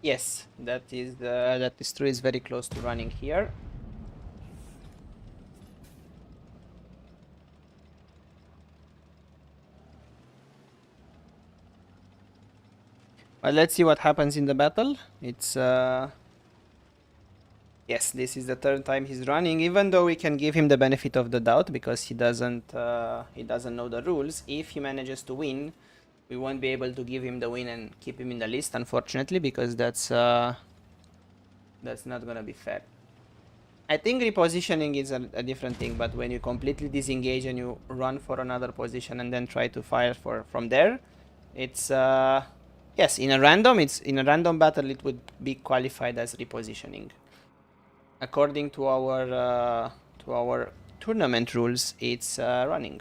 Yes, that is true. Is very close to running here. Well, let's see what happens in the battle. It's yes, this is the third time he's running. Even though we can give him the benefit of the doubt because he doesn't know the rules. If he manages to win, we won't be able to give him the win and keep him in the list, unfortunately, because that's not gonna be fair. I think repositioning is a different thing, but when you completely disengage and you run for another position and then try to fire from there, it's yes, in a random battle it would be qualified as repositioning. According to our tournament rules, it's running.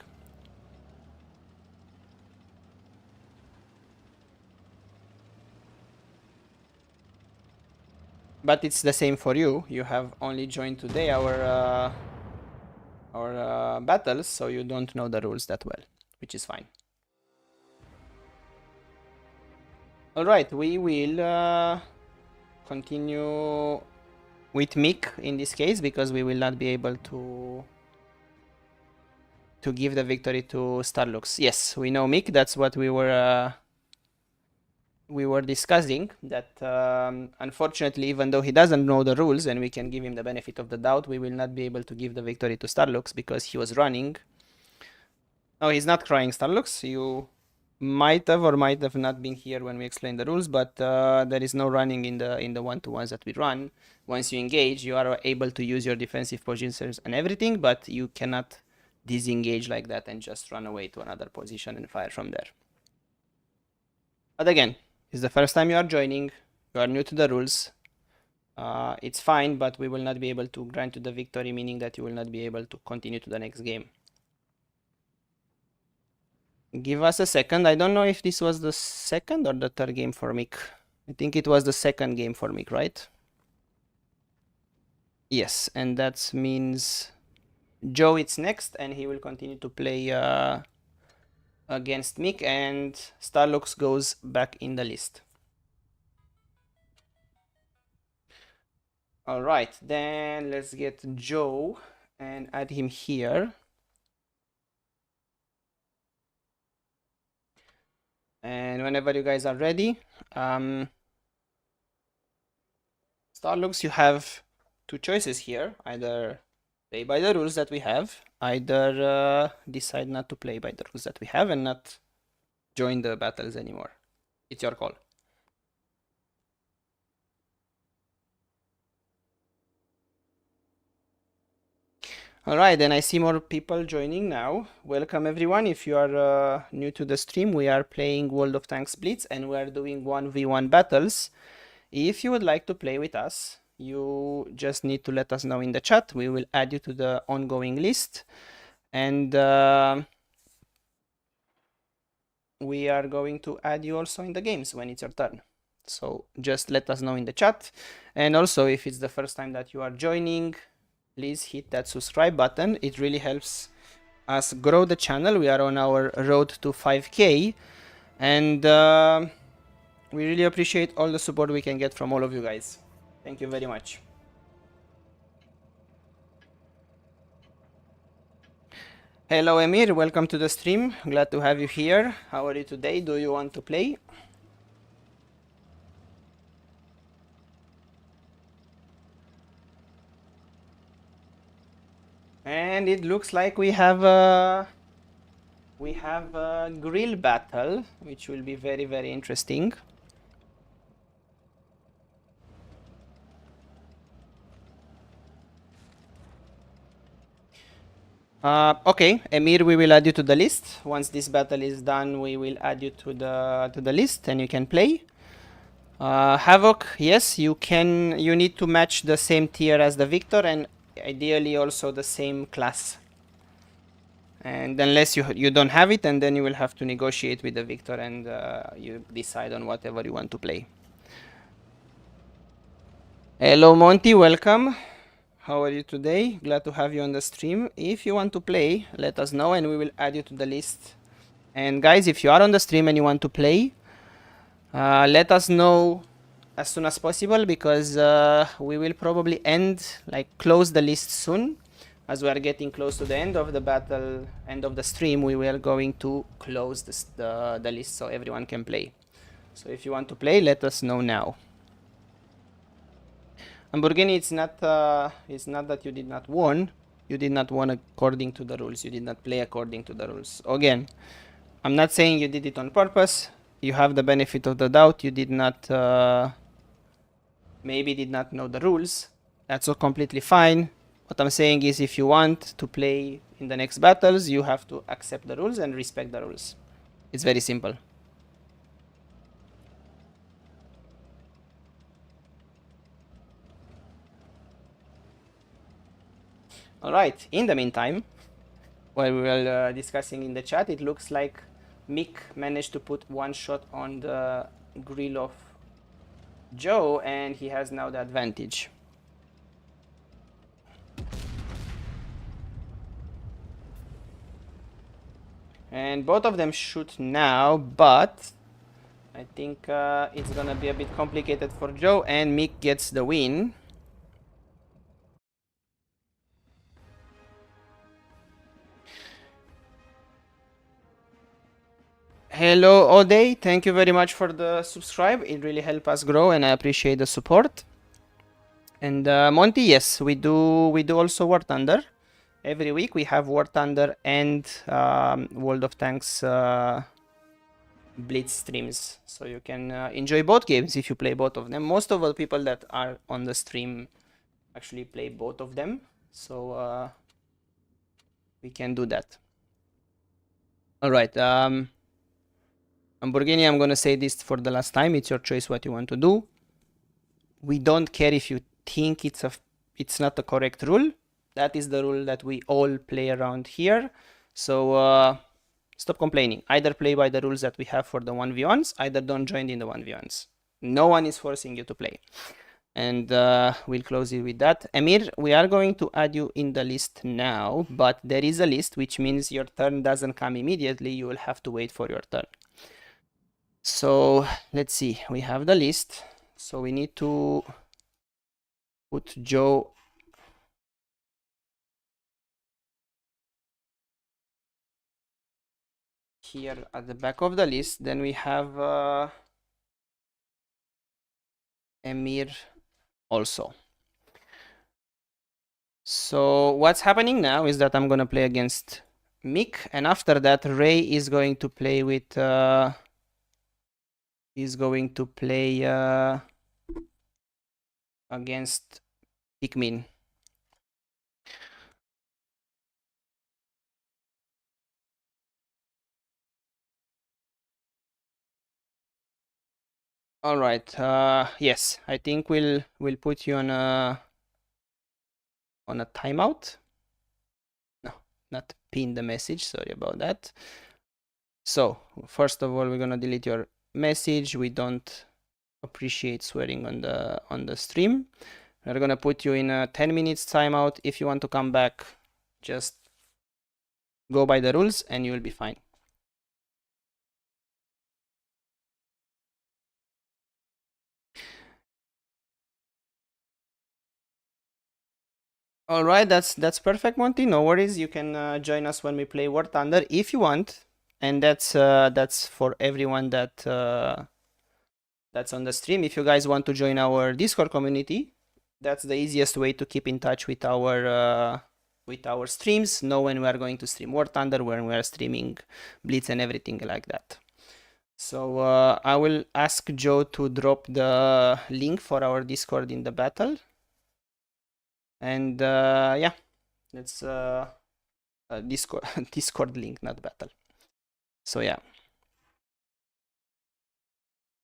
But it's the same for you. You have only joined today our battles, so you don't know the rules that well, which is fine. All right, we will continue with Mick in this case because we will not be able to give the victory to Starlux. Yes, we know Mick. That's what we were discussing. That unfortunately, even though he doesn't know the rules and we can give him the benefit of the doubt, we will not be able to give the victory to Starlux because he was running. Oh, he's not crying, Starlux. You might have or might have not been here when we explained the rules, but there is no running in the one-to-ones that we run. Once you engage, you are able to use your defensive positions and everything, but you cannot disengage like that and just run away to another position and fire from there. But again, it's the first time you are joining, you are new to the rules. It's fine, but we will not be able to grant you the victory, meaning that you will not be able to continue to the next game. Give us a second. I don't know if this was the second or the third game for Mick. I think it was the second game for Mick, right? Yes, and that means Joe it's next, and he will continue to play against Mick, and Starlux goes back in the list. All right, then let's get Joe and add him here. And whenever you guys are ready, Starlux, you have two choices here. Either play by the rules that we have, either decide not to play by the rules that we have and not join the battles anymore. It's your call. All right, then I see more people joining now. Welcome everyone. If you are new to the stream, we are playing World of Tanks Blitz and we are doing 1v1 battles. If you would like to play with us, you just need to let us know in the chat. We will add you to the ongoing list, and we are going to add you also in the games when it's your turn. So just let us know in the chat. And also, if it's the first time that you are joining, please hit that subscribe button. It really helps us grow the channel. We are on our road to 5K, and we really appreciate all the support we can get from all of you guys. Thank you very much. Hello Emir, welcome to the stream. Glad to have you here. How are you today? Do you want to play? And it looks like we have a grill battle, which will be very, very interesting. Okay, Emir, we will add you to the list. Once this battle is done, we will add you to the list, and you can play. Havoc, yes, you can. You need to match the same tier as the Victor, and ideally also the same class. And unless you don't have it, and then you will have to negotiate with the Victor, and you decide on whatever you want to play. Hello, Monty. Welcome. How are you today? Glad to have you on the stream. If you want to play, let us know and we will add you to the list. And guys, if you are on the stream and you want to play, let us know as soon as possible, because we will probably close the list soon. As we are getting close to the end of the battle, end of the stream, we are going to close the list so everyone can play. So if you want to play, let us know now. Lamborghini, it's not that you did not won. You did not won according to the rules. You did not play according to the rules. Again, I'm not saying you did it on purpose. You have the benefit of the doubt. You did not, maybe did not know the rules. That's all completely fine. What I'm saying is, if you want to play in the next battles, you have to accept the rules and respect the rules. It's very simple. Alright, in the meantime, while we were discussing in the chat, it looks like Mick managed to put one shot on the grill of Joe, and he has now the advantage. And both of them shoot now, but I think it's gonna be a bit complicated for Joe, and Mick gets the win. Hello, Ode. Thank you very much for the subscribe. It really helps us grow, and I appreciate the support. And Monty, yes, we do also War Thunder. Every week we have War Thunder and World of Tanks Blitz streams, so you can enjoy both games if you play both of them. Most of the people that are on the stream actually play both of them, so we can do that. All right, Lamborghini, I'm gonna say this for the last time. It's your choice what you want to do. We don't care if you think it's not a correct rule. That is the rule that we all play around here. So stop complaining. Either play by the rules that we have for the 1v1s, either don't join in the 1v1s. No one is forcing you to play. And we'll close it with that. Emir, we are going to add you in the list now, but there is a list, which means your turn doesn't come immediately. You will have to wait for your turn. So let's see. We have the list. So we need to put Joe here at the back of the list. Then we have Emir also. So what's happening now is that I'm gonna play against Mick, and after that Ray is going to play with against Pikmin. All right. Yes, I think we'll put you on a timeout. No, not pin the message. Sorry about that. So first of all, we're gonna delete your message. We don't appreciate swearing on the stream. We're gonna put you in a 10 minutes timeout. If you want to come back, just go by the rules and you'll be fine. All right, that's perfect, Monty. No worries. You can join us when we play War Thunder if you want, and that's for everyone that's on the stream. If you guys want to join our Discord community, that's the easiest way to keep in touch with our streams. Know when we are going to stream War Thunder, when we are streaming Blitz, and everything like that. So I will ask Joe to drop the link for our Discord in the battle. And yeah, let's Discord Discord link, not battle. So yeah.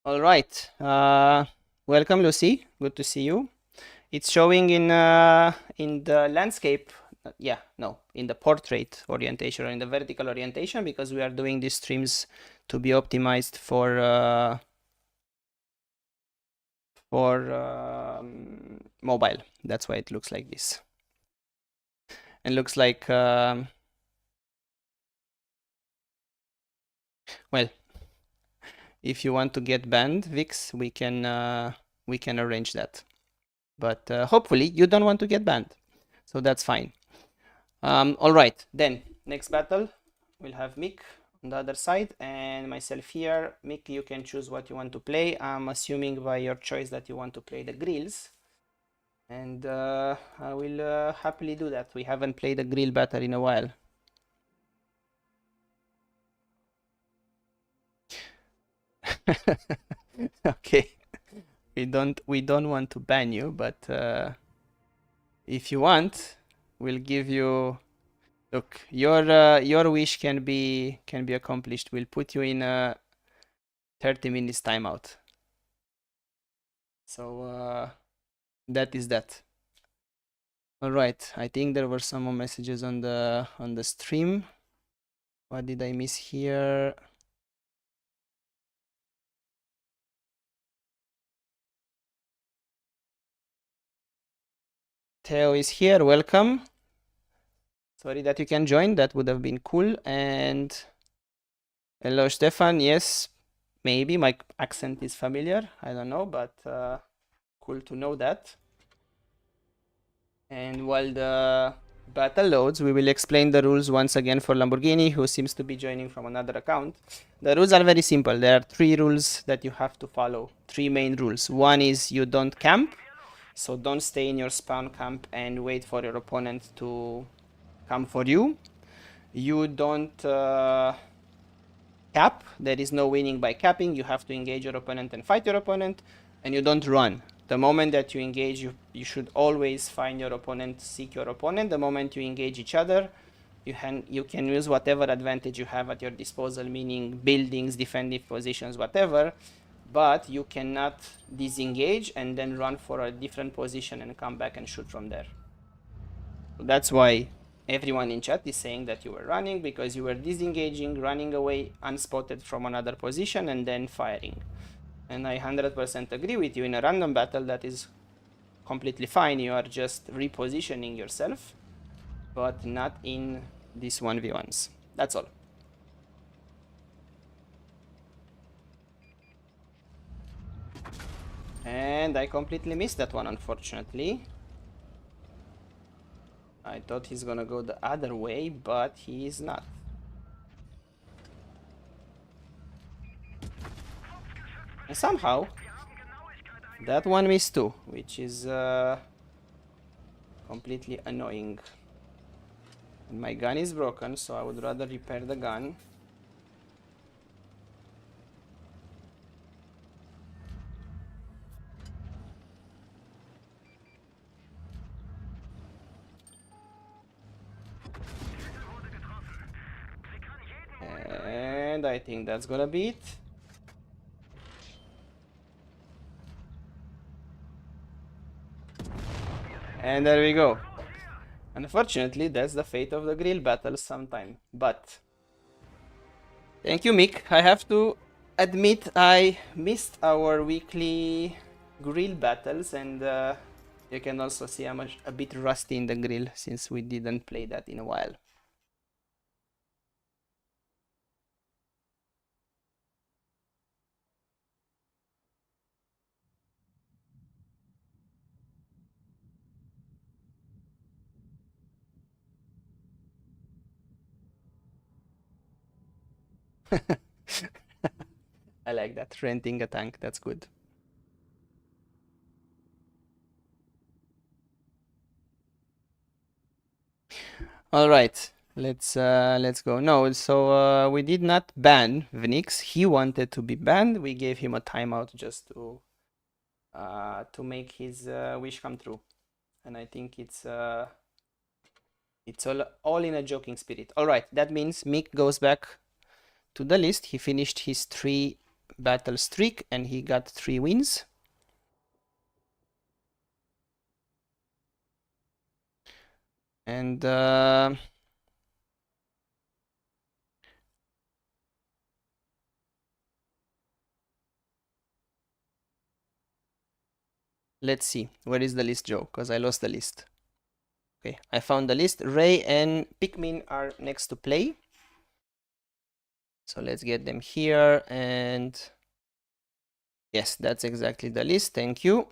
All right. Welcome, Lucy. Good to see you. It's showing in the landscape. In the portrait orientation or in the vertical orientation, because we are doing these streams to be optimized for mobile. That's why it looks like this. And looks like well, if you want to get banned, Vix, we can arrange that. But hopefully you don't want to get banned, so that's fine. All right, then next battle we'll have Mick on the other side and myself here. Mick, you can choose what you want to play. I'm assuming by your choice that you want to play the grills, and I will happily do that. We haven't played a grill battle in a while. Okay, we don't want to ban you, but if you want, we'll give you. Look, your wish can be accomplished. We'll put you in a 30 minutes timeout. So that is that. All right, I think there were some more messages on the stream. What did I miss here? Theo is here. Welcome. Sorry that you can join. That would have been cool. And hello, Stefan. Yes, maybe my accent is familiar. I don't know, but cool to know that. And while the battle loads, we will explain the rules once again for Lamborghini, who seems to be joining from another account. The rules are very simple. There are 3 rules that you have to follow. 3 main rules. One is you don't camp. So don't stay in your spawn camp and wait for your opponent to come for you. You don't cap. There is no winning by capping. You have to engage your opponent and fight your opponent. And you don't run. The moment that you engage, you should always find your opponent, seek your opponent. The moment you engage each other, you can use whatever advantage you have at your disposal, meaning buildings, defensive positions, whatever. But you cannot disengage and then run for a different position and come back and shoot from there. So that's why everyone in chat is saying that you were running, because you were disengaging, running away unspotted from another position and then firing. And I 100% agree with you. In a random battle, that is completely fine. You are just repositioning yourself, but not in these 1v1s. That's all. And I completely missed that one, unfortunately. I thought he's gonna go the other way, but he is not. And somehow, that one missed too, which is completely annoying. And my gun is broken, so I would rather repair the gun. And I think that's gonna be it. And there we go. Unfortunately, that's the fate of the grill battles sometime. But thank you, Mick. I have to admit I missed our weekly grill battles, and you can also see I'm a bit rusty in the grill since we didn't play that in a while. I like that. Renting a tank, that's good. All right, let's go. No, so we did not ban Vnix. He wanted to be banned. We gave him a timeout just to make his wish come true. And I think it's It's all in a joking spirit. All right, that means Mick goes back to the list. He finished his 3 battle streak and he got 3 wins. And let's see, where is the list, Joe? Because I lost the list. Okay, I found the list. Ray and Pikmin are next to play. So let's get them here. And yes, that's exactly the list. Thank you.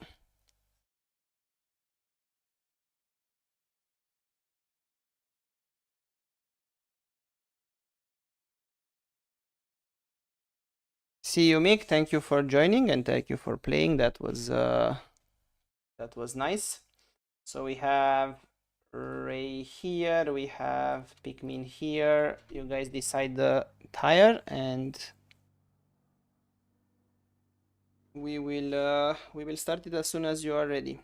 See you, Mick. Thank you for joining and thank you for playing. That was nice. So we have Ray here, we have Pikmin here. You guys decide the tire and we will start it as soon as you are ready.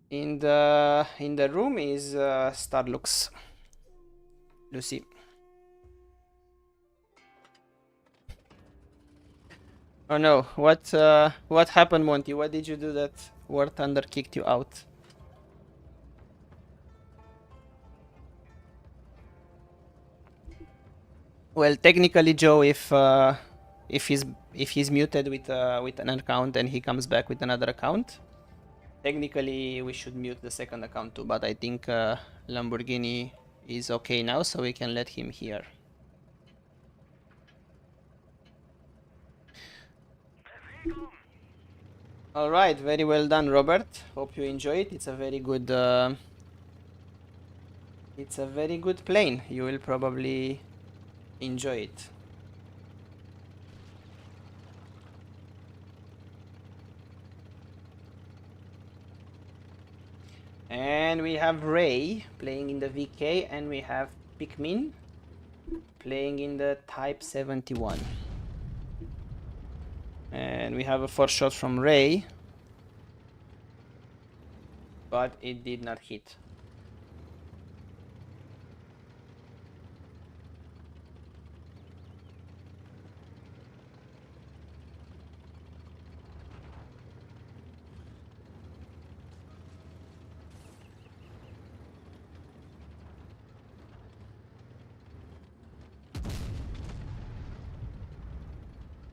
In the room is Starlux. Lucy. Oh no, what happened, Monty? What did you do that War Thunder kicked you out? Well, technically, Joe, if he's muted with an account and he comes back with another account, technically we should mute the second account too. But I think Lamborghini is okay now, so we can let him here. All right, very well done, Robert. Hope you enjoy it. It's a very good. It's a very good plane. You will probably enjoy it. And we have Ray playing in the VK, and we have Pikmin playing in the Type 71. And we have a 4-shot from Ray, but it did not hit.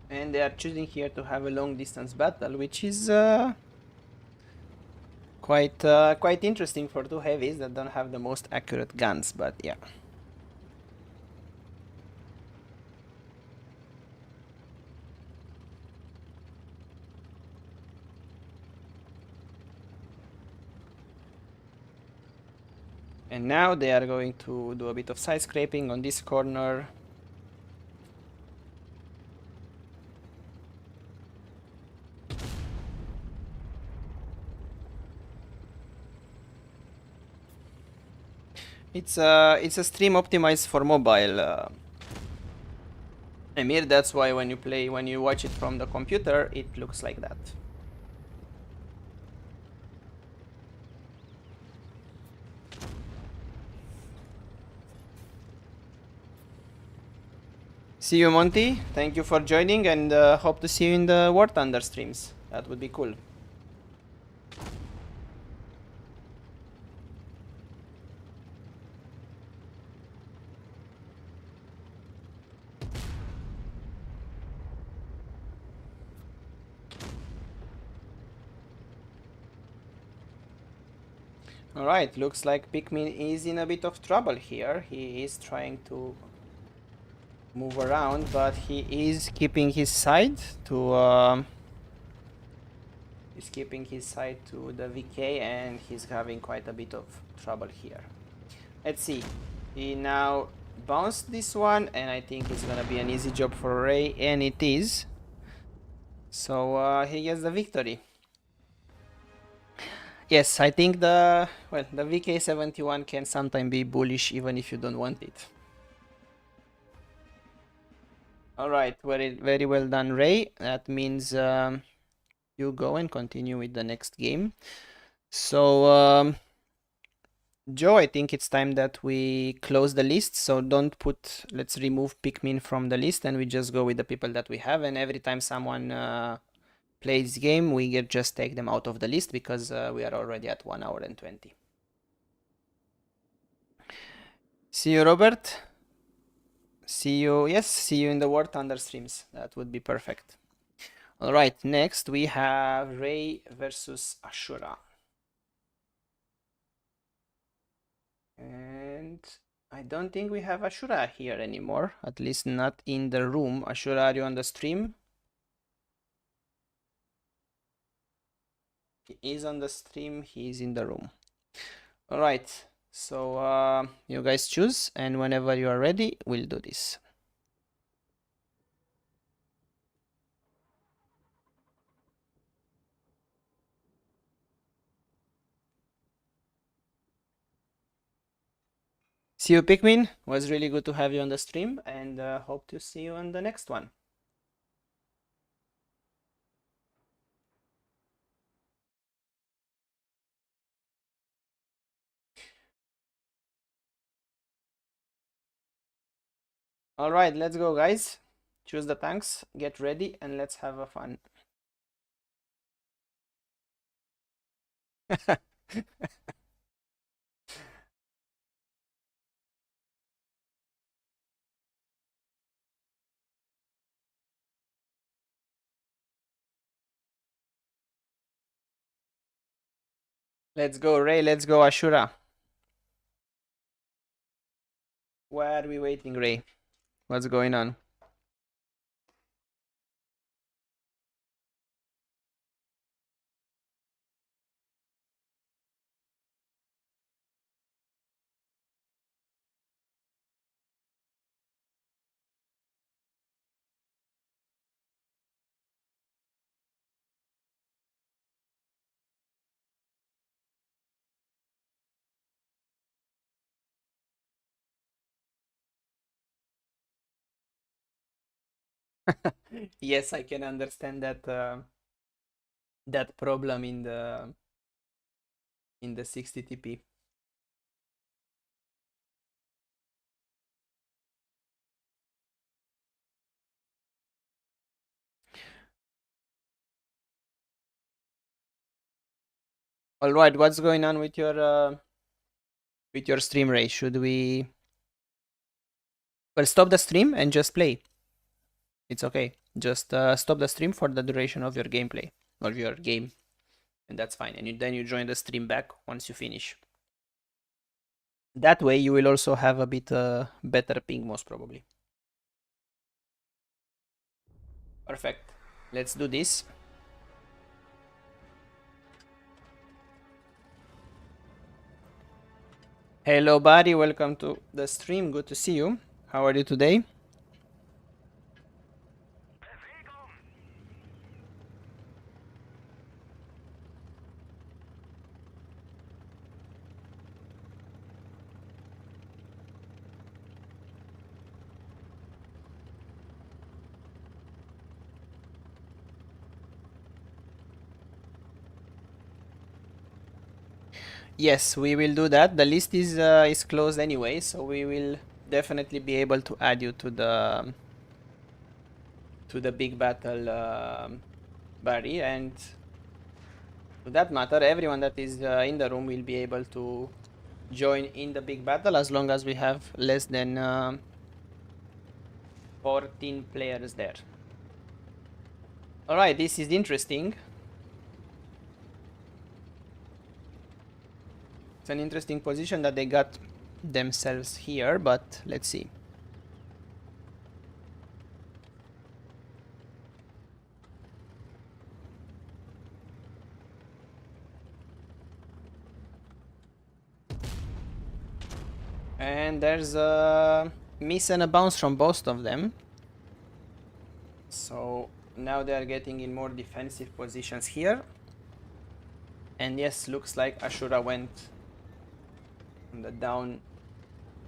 And they are choosing here to have a long distance battle, which is quite interesting for 2 heavies that don't have the most accurate guns, but yeah. And now they are going to do a bit of side scraping on this corner. It's a stream optimized for mobile. Emir, that's why when you watch it from the computer, it looks like that. See you, Monty. Thank you for joining, and hope to see you in the War Thunder streams. That would be cool. Alright, looks like Pikmin is in a bit of trouble here. He is trying to move around, but he is keeping his side to the VK, and he's having quite a bit of trouble here. Let's see. He now bounced this one, and I think it's gonna be an easy job for Ray, and it is. So he gets the victory. Yes, I think the VK71 can sometimes be bullish even if you don't want it. All right, very well done, Ray. That means you go and continue with the next game. So, Joe, I think it's time that we close the list. So don't put, let's remove Pikmin from the list and we just go with the people that we have. And every time someone plays game, we just take them out of the list because we are already at 1 hour and 20. See you, Robert. See you, yes, see you in the War Thunder streams. That would be perfect. All right, next we have Ray versus Ashura. And I don't think we have Ashura here anymore, at least not in the room. Ashura, are you on the stream? He is on the stream, he is in the room. All right, so you guys choose, and whenever you are ready, we'll do this. See you, Pikmin. Was really good to have you on the stream, and hope to see you on the next one. All right, let's go, guys. Choose the tanks, get ready, and let's have a fun. Let's go, Ray. Let's go, Ashura. Why are we waiting, Ray? What's going on? Yes, I can understand that that problem in the 60 TP. All right, what's going on with your stream, Ray? Should we stop the stream and just play? It's okay. Just stop the stream for the duration of your gameplay or your game, and that's fine. And then you join the stream back once you finish. That way, you will also have a bit better ping, most probably. Perfect. Let's do this. Hello, buddy. Welcome to the stream. Good to see you. How are you today? Yes, we will do that. The list is closed anyway, so we will definitely be able to add you to the big battle, Barry, and to that matter, everyone that is in the room will be able to join in the big battle as long as we have less than 14 players there. All right, this is interesting. It's an interesting position that they got themselves here, but let's see. And there's a miss and a bounce from both of them. So now they are getting in more defensive positions here. And yes, looks like Ashura went on the down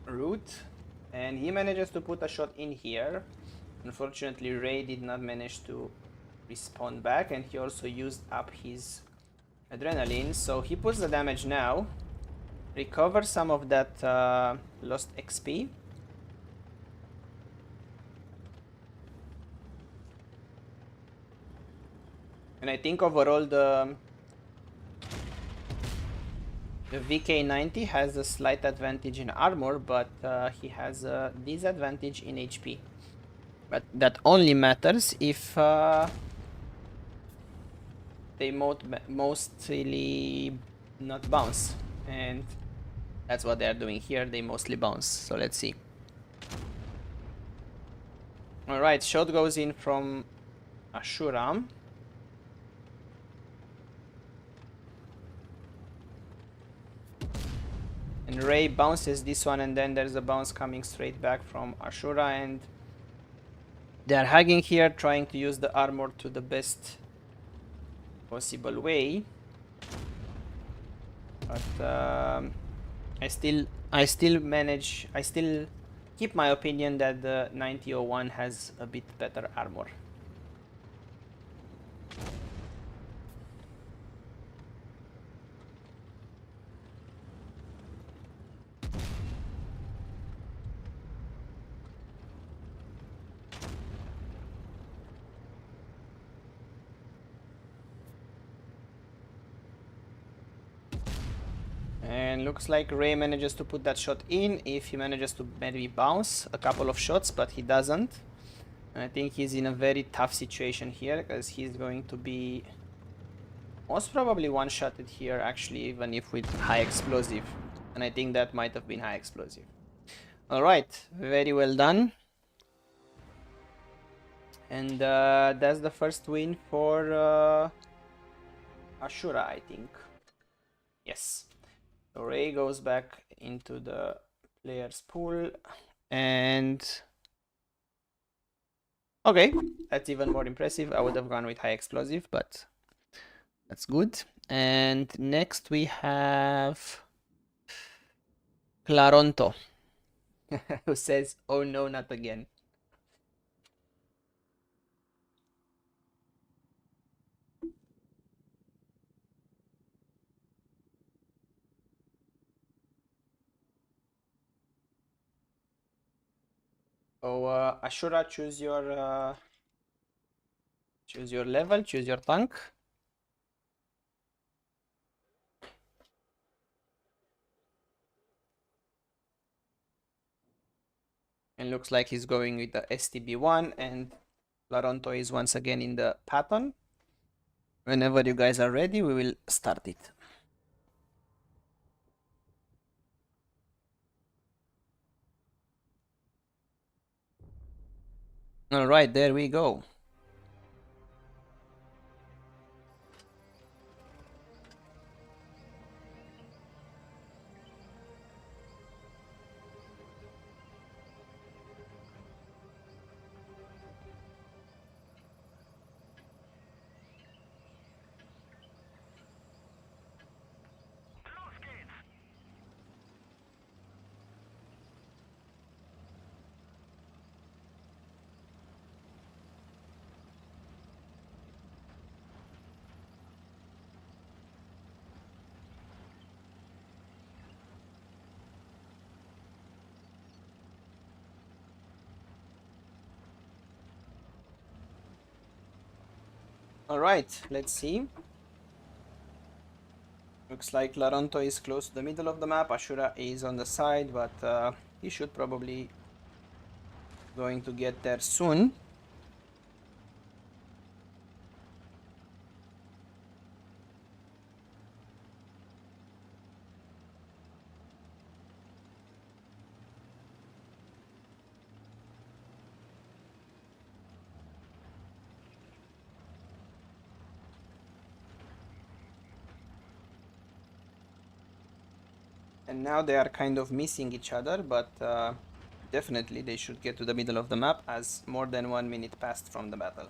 route. And he manages to put a shot in here. Unfortunately, Ray did not manage to respawn back, and he also used up his adrenaline, so he puts the damage now, recovers some of that lost XP. And I think overall the VK90 has a slight advantage in armor, but he has a disadvantage in HP. But that only matters if they mostly not bounce. And that's what they're doing here, they mostly bounce. So let's see. Alright, shot goes in from Ashura. And Ray bounces this one, and then there's a bounce coming straight back from Ashura, and they're hugging here, trying to use the armor to the best possible way. But I still keep my opinion that the 9001 has a bit better armor. And looks like Ray manages to put that shot in, if he manages to maybe bounce a couple of shots, but he doesn't. And I think he's in a very tough situation here, because he's going to be most probably one-shotted here, actually, even if with high explosive. And I think that might have been high explosive. Alright, very well done. And that's the first win for Ashura, I think. Yes. So Ray goes back into the players pool, and okay, that's even more impressive. I would have gone with high explosive, but that's good. And next we have Claronto, who says, "Oh no, not again." So Ashura, choose your level, choose your tank. And looks like he's going with the STB1, and Claronto is once again in the pattern. Whenever you guys are ready, we will start it. All right, there we go. Alright, let's see. Looks like Laronto is close to the middle of the map. Ashura is on the side, but he should probably going to get there soon. And now they are kind of missing each other, but definitely they should get to the middle of the map, as more than 1 minute passed from the battle.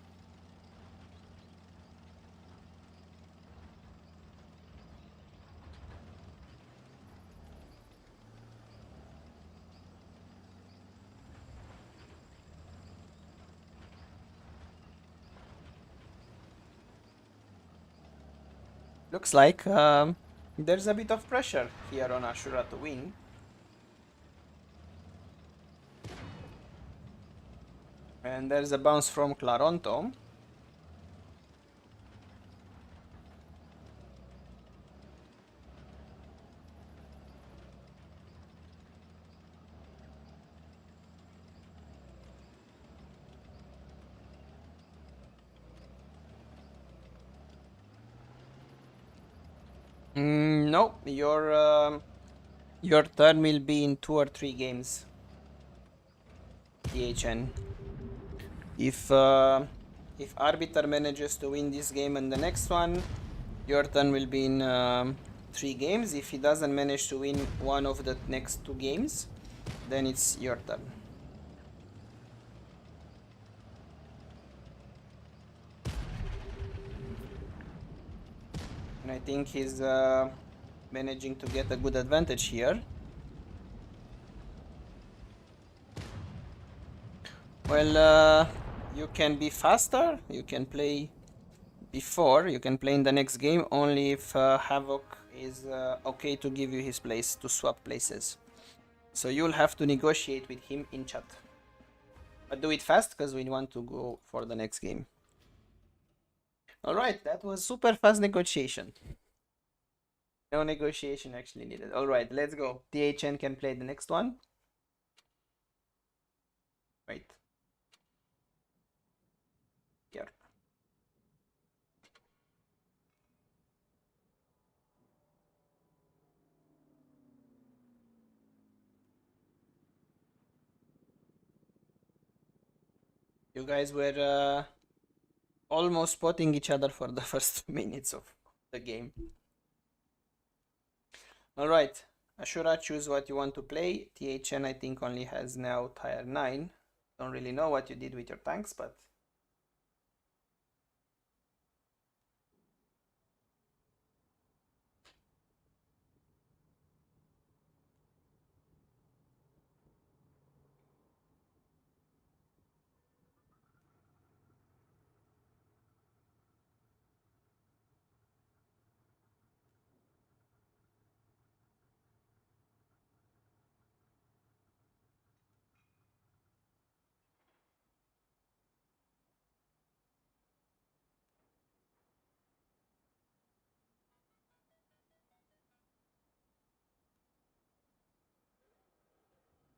Looks like there's a bit of pressure here on Ashura to win. And there's a bounce from Claronto. No, your turn will be in 2 or 3 games. THN. If Arbiter manages to win this game and the next one, your turn will be in 3 games. If he doesn't manage to win one of the next 2 games, then it's your turn. And I think he's managing to get a good advantage here. Well, you can be faster, you can play before, you can play in the next game only if Havoc is okay to give you his place, to swap places. So you'll have to negotiate with him in chat. But do it fast because we want to go for the next game. Alright, that was super fast negotiation. No negotiation actually needed. Alright, let's go. THN can play the next one. Right. Here. You guys were almost spotting each other for the first minutes of the game. Alright, Ashura, choose what you want to play. THN I think only has now tier 9. Don't really know what you did with your tanks, but...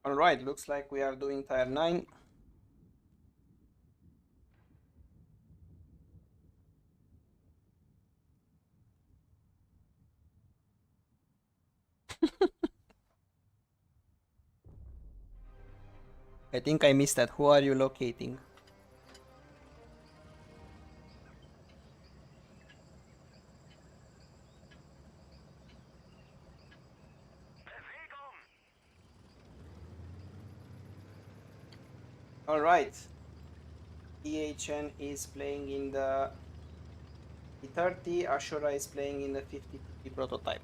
Alright, looks like we are doing tier 9. I think I missed that. Who are you locating? Alright. EHN is playing in the P30, Ashura is playing in the 50 prototype.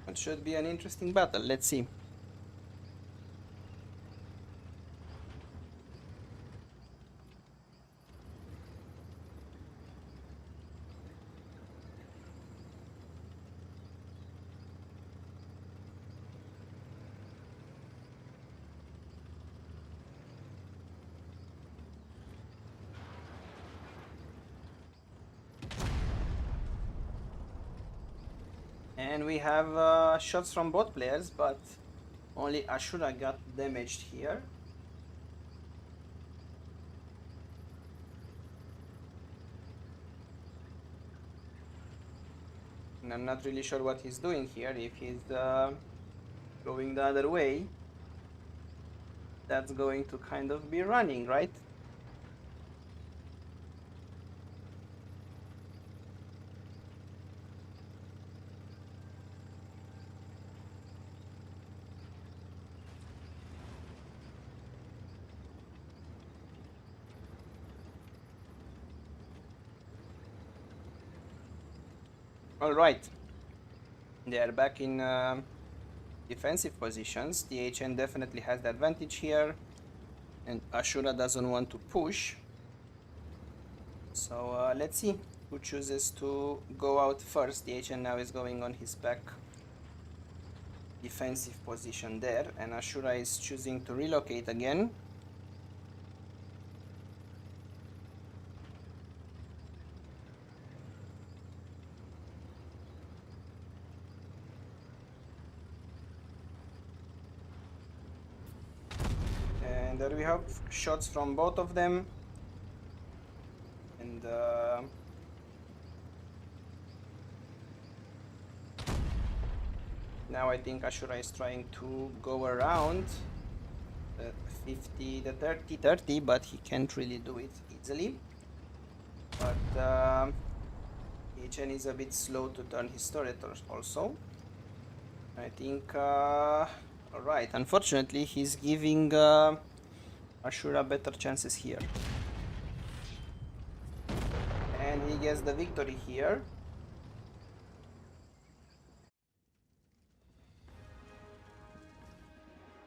It should be an interesting battle, let's see. And we have shots from both players, but only Ashura got damaged here. And I'm not really sure what he's doing here. If he's going the other way, that's going to kind of be running, right? All right, they are back in defensive positions. DHN definitely has the advantage here, and Ashura doesn't want to push. So let's see who chooses to go out first. DHN now is going on his back defensive position there, and Ashura is choosing to relocate again. And there we have shots from both of them, and now I think Ashura is trying to go around the 30-30, but he can't really do it easily. But HN is a bit slow to turn his turret also. I think, alright, unfortunately he's giving Ashura better chances here. And he gets the victory here.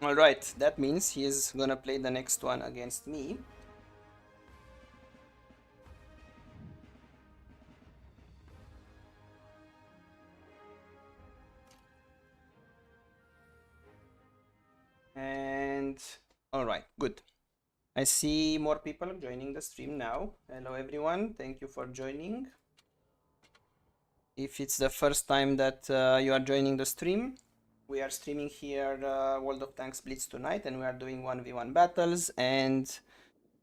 Alright, that means he is gonna play the next one against me. And alright, good. I see more people joining the stream now. Hello everyone, thank you for joining. If it's the first time that you are joining the stream, we are streaming here World of Tanks Blitz tonight, and we are doing 1v1 battles, and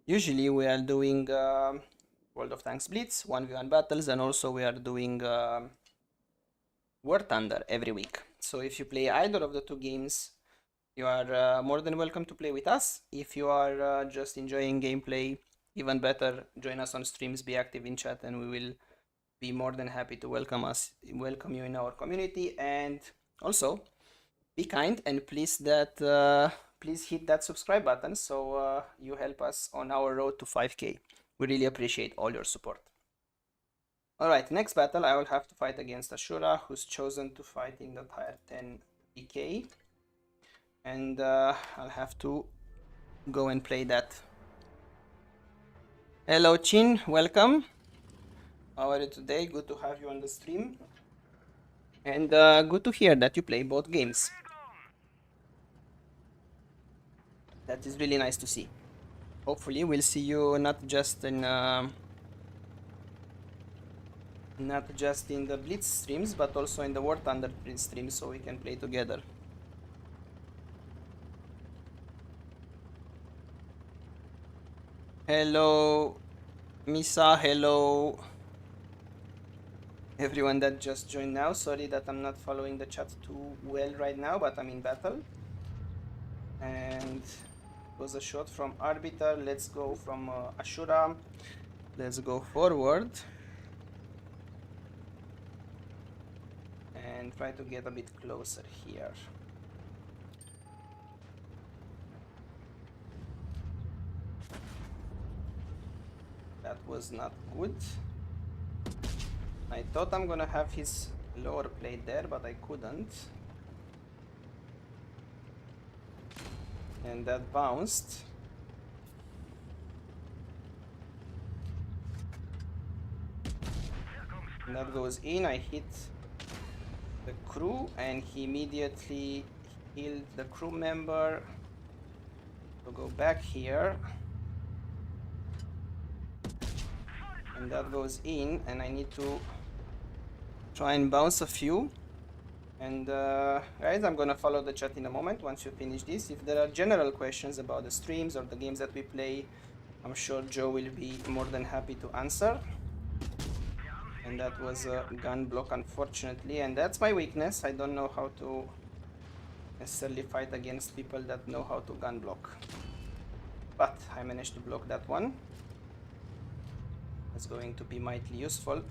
usually we are doing World of Tanks Blitz 1v1 battles, and also we are doing War Thunder every week. So if you play either of the two games, you are more than welcome to play with us. If you are just enjoying gameplay, even better, join us on streams, be active in chat, and we will be more than happy to welcome you in our community. And also be kind and please hit that subscribe button, so you help us on our road to 5k. We really appreciate all your support. Alright, next battle I will have to fight against Ashura, who's chosen to fight in the tier 10 PK. And I'll have to go and play that. Hello Chin, welcome. How are you today? Good to have you on the stream. And good to hear that you play both games. That is really nice to see. Hopefully we'll see you not just in the Blitz streams, but also in the War Thunder Blitz streams, so we can play together. Hello Misa, hello everyone that just joined now. Sorry that I'm not following the chat too well right now, but I'm in battle. And it was a shot from Arbiter. Let's go from Ashura. Let's go forward and try to get a bit closer here. That was not good. I thought I'm gonna have his lower plate there, but I couldn't. And that bounced. And that goes in. I hit the crew and he immediately healed the crew member. So go back here. And that goes in, and I need to try and bounce a few. And guys, I'm gonna follow the chat in a moment once you finish this. If there are general questions about the streams or the games that we play, I'm sure Joe will be more than happy to answer. And that was a gun block, unfortunately, and that's my weakness. I don't know how to necessarily fight against people that know how to gun block. But I managed to block that one. It's going to be mightily useful.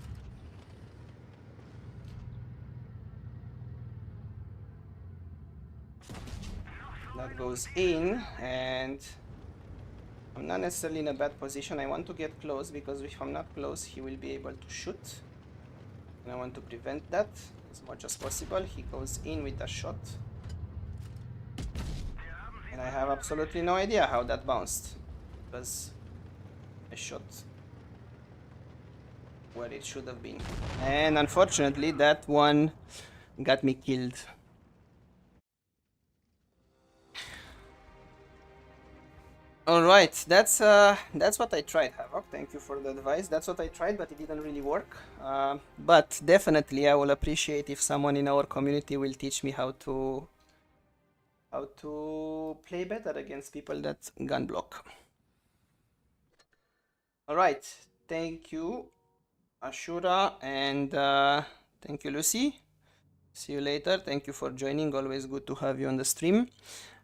That goes in, and I'm not necessarily in a bad position. I want to get close, because if I'm not close, he will be able to shoot. And I want to prevent that as much as possible. He goes in with a shot. And I have absolutely no idea how that bounced. It was a shot where it should have been. And unfortunately, that one got me killed. All right, that's what I tried, Havoc. Thank you for the advice. That's what I tried, but it didn't really work. But definitely, I will appreciate if someone in our community will teach me how to play better against people that gun block. All right, thank you, Ashura, and thank you, Lucy. See you later. Thank you for joining. Always good to have you on the stream.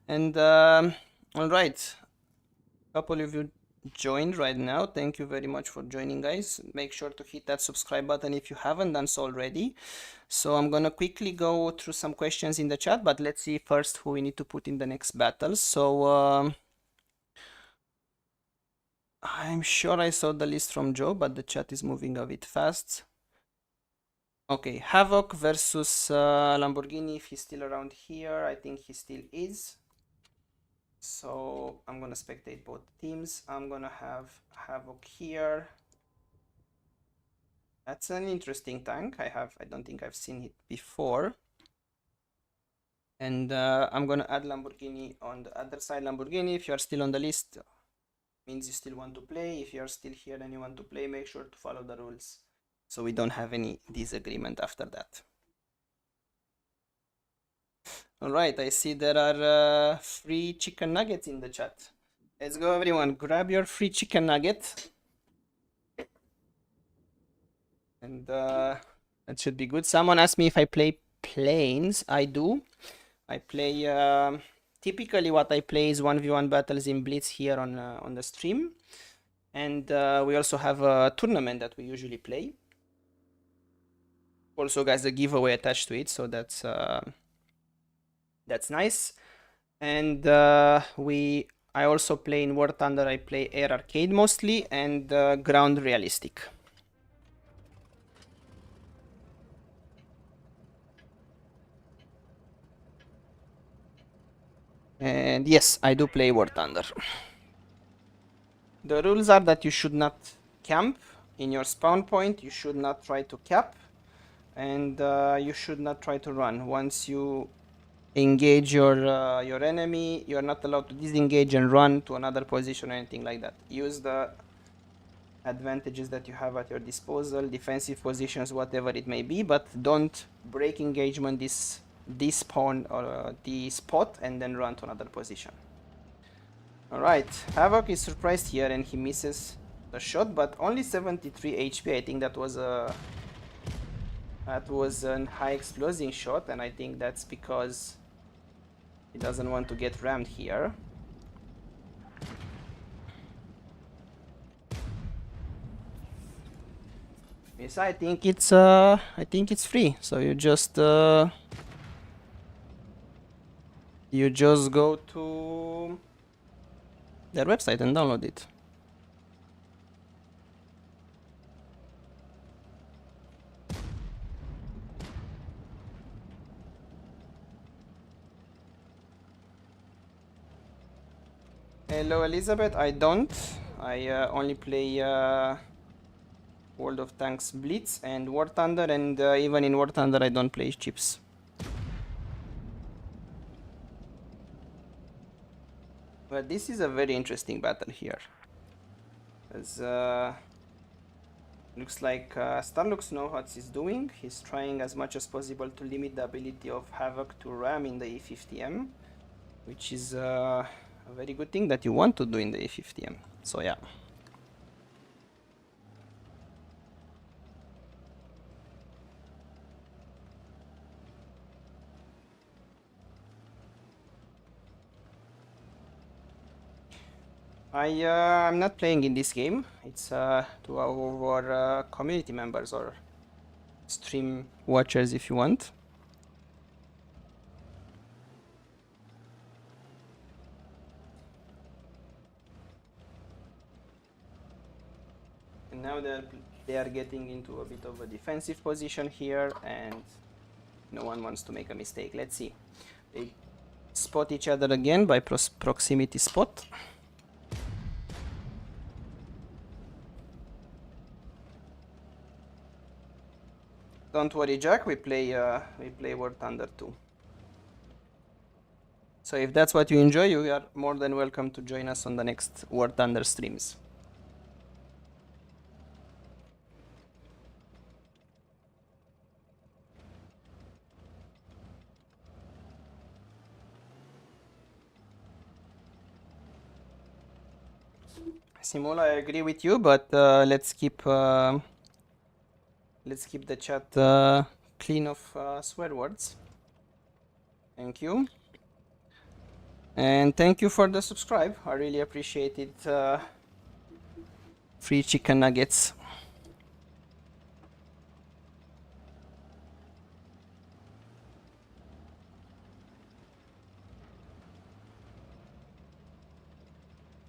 And all right, a couple of you joined right now. Thank you very much for joining, guys. Make sure to hit that subscribe button if you haven't done so already. So I'm gonna quickly go through some questions in the chat, but let's see first who we need to put in the next battle. So I'm sure I saw the list from Joe, but the chat is moving a bit fast. Okay, Havoc versus Lamborghini. If he's still around here, I think he still is. So I'm gonna spectate both teams. I'm gonna have Havoc here. That's an interesting tank. I don't think I've seen it before. And I'm gonna add Lamborghini on the other side. Lamborghini, if you are still on the list, means you still want to play. If you are still here and you want to play, make sure to follow the rules so we don't have any disagreement after that. All right, I see there are free chicken nuggets in the chat. Let's go, everyone. Grab your free chicken nugget. And that should be good. Someone asked me if I play planes. I do. I play typically what I play is 1v1 battles in Blitz here on the stream. And we also have a tournament that we usually play. Also, guys, a giveaway attached to it, so that's nice. And I also play in War Thunder. I play Air Arcade mostly and Ground Realistic. And yes, I do play War Thunder. The rules are that you should not camp in your spawn point, you should not try to cap, and you should not try to run. Once you engage your enemy, you're not allowed to disengage and run to another position or anything like that. Use the advantages that you have at your disposal, defensive positions, whatever it may be, but don't break engagement, despawn or spot and then run to another position. Alright, Havoc is surprised here and he misses the shot, but only 73 HP. I think that was a high exploding shot, and I think that's because he doesn't want to get rammed here. Yes, I think it's free. So you just go to their website and download it. Hello, Elizabeth. I don't. I only play World of Tanks Blitz and War Thunder, and even in War Thunder I don't play chips. But this is a very interesting battle here. As looks like Starlux knows what he's doing. He's trying as much as possible to limit the ability of Havoc to ram in the E50M, which is a very good thing that you want to do in the E50M. So yeah. I'm not playing in this game. It's to our community members or stream watchers if you want. And now they are getting into a bit of a defensive position here, and no one wants to make a mistake. Let's see. spot each other again by proximity spot. Don't worry, Jack. We play War Thunder 2. So if that's what you enjoy, you are more than welcome to join us on the next War Thunder streams. Simula, I agree with you, but let's keep the chat clean of swear words. Thank you. And thank you for the subscribe. I really appreciate it. Free chicken nuggets.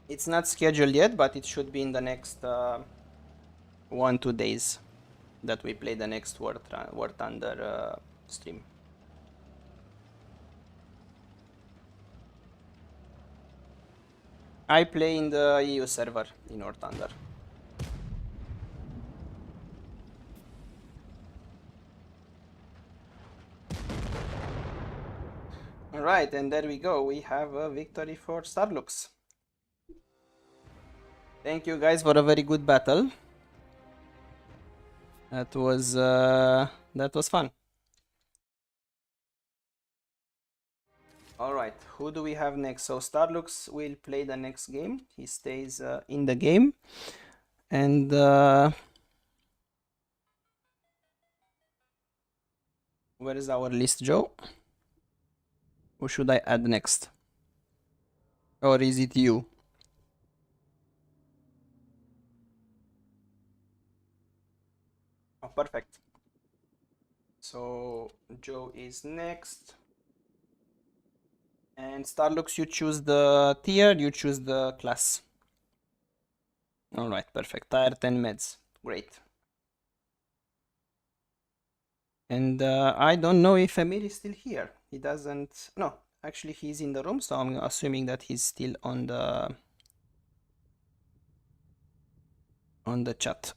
It's not scheduled yet, but it should be in the next 1-2 days that we play the next War Thunder stream. I play in the EU server in War Thunder. Alright, and there we go. We have a victory for Starlux. Thank you guys for a very good battle. That was fun. Alright, who do we have next? So Starlux will play the next game. He stays in the game. And where is our list, Joe? Who should I add next? Or is it you? Oh, perfect. So Joe is next. And Starlux, you choose the tier, you choose the class. Alright, perfect. Tier 10 meds. Great. And I don't know if Emir is still here. He doesn't... No, actually he's in the room, so I'm assuming that he's still on the chat.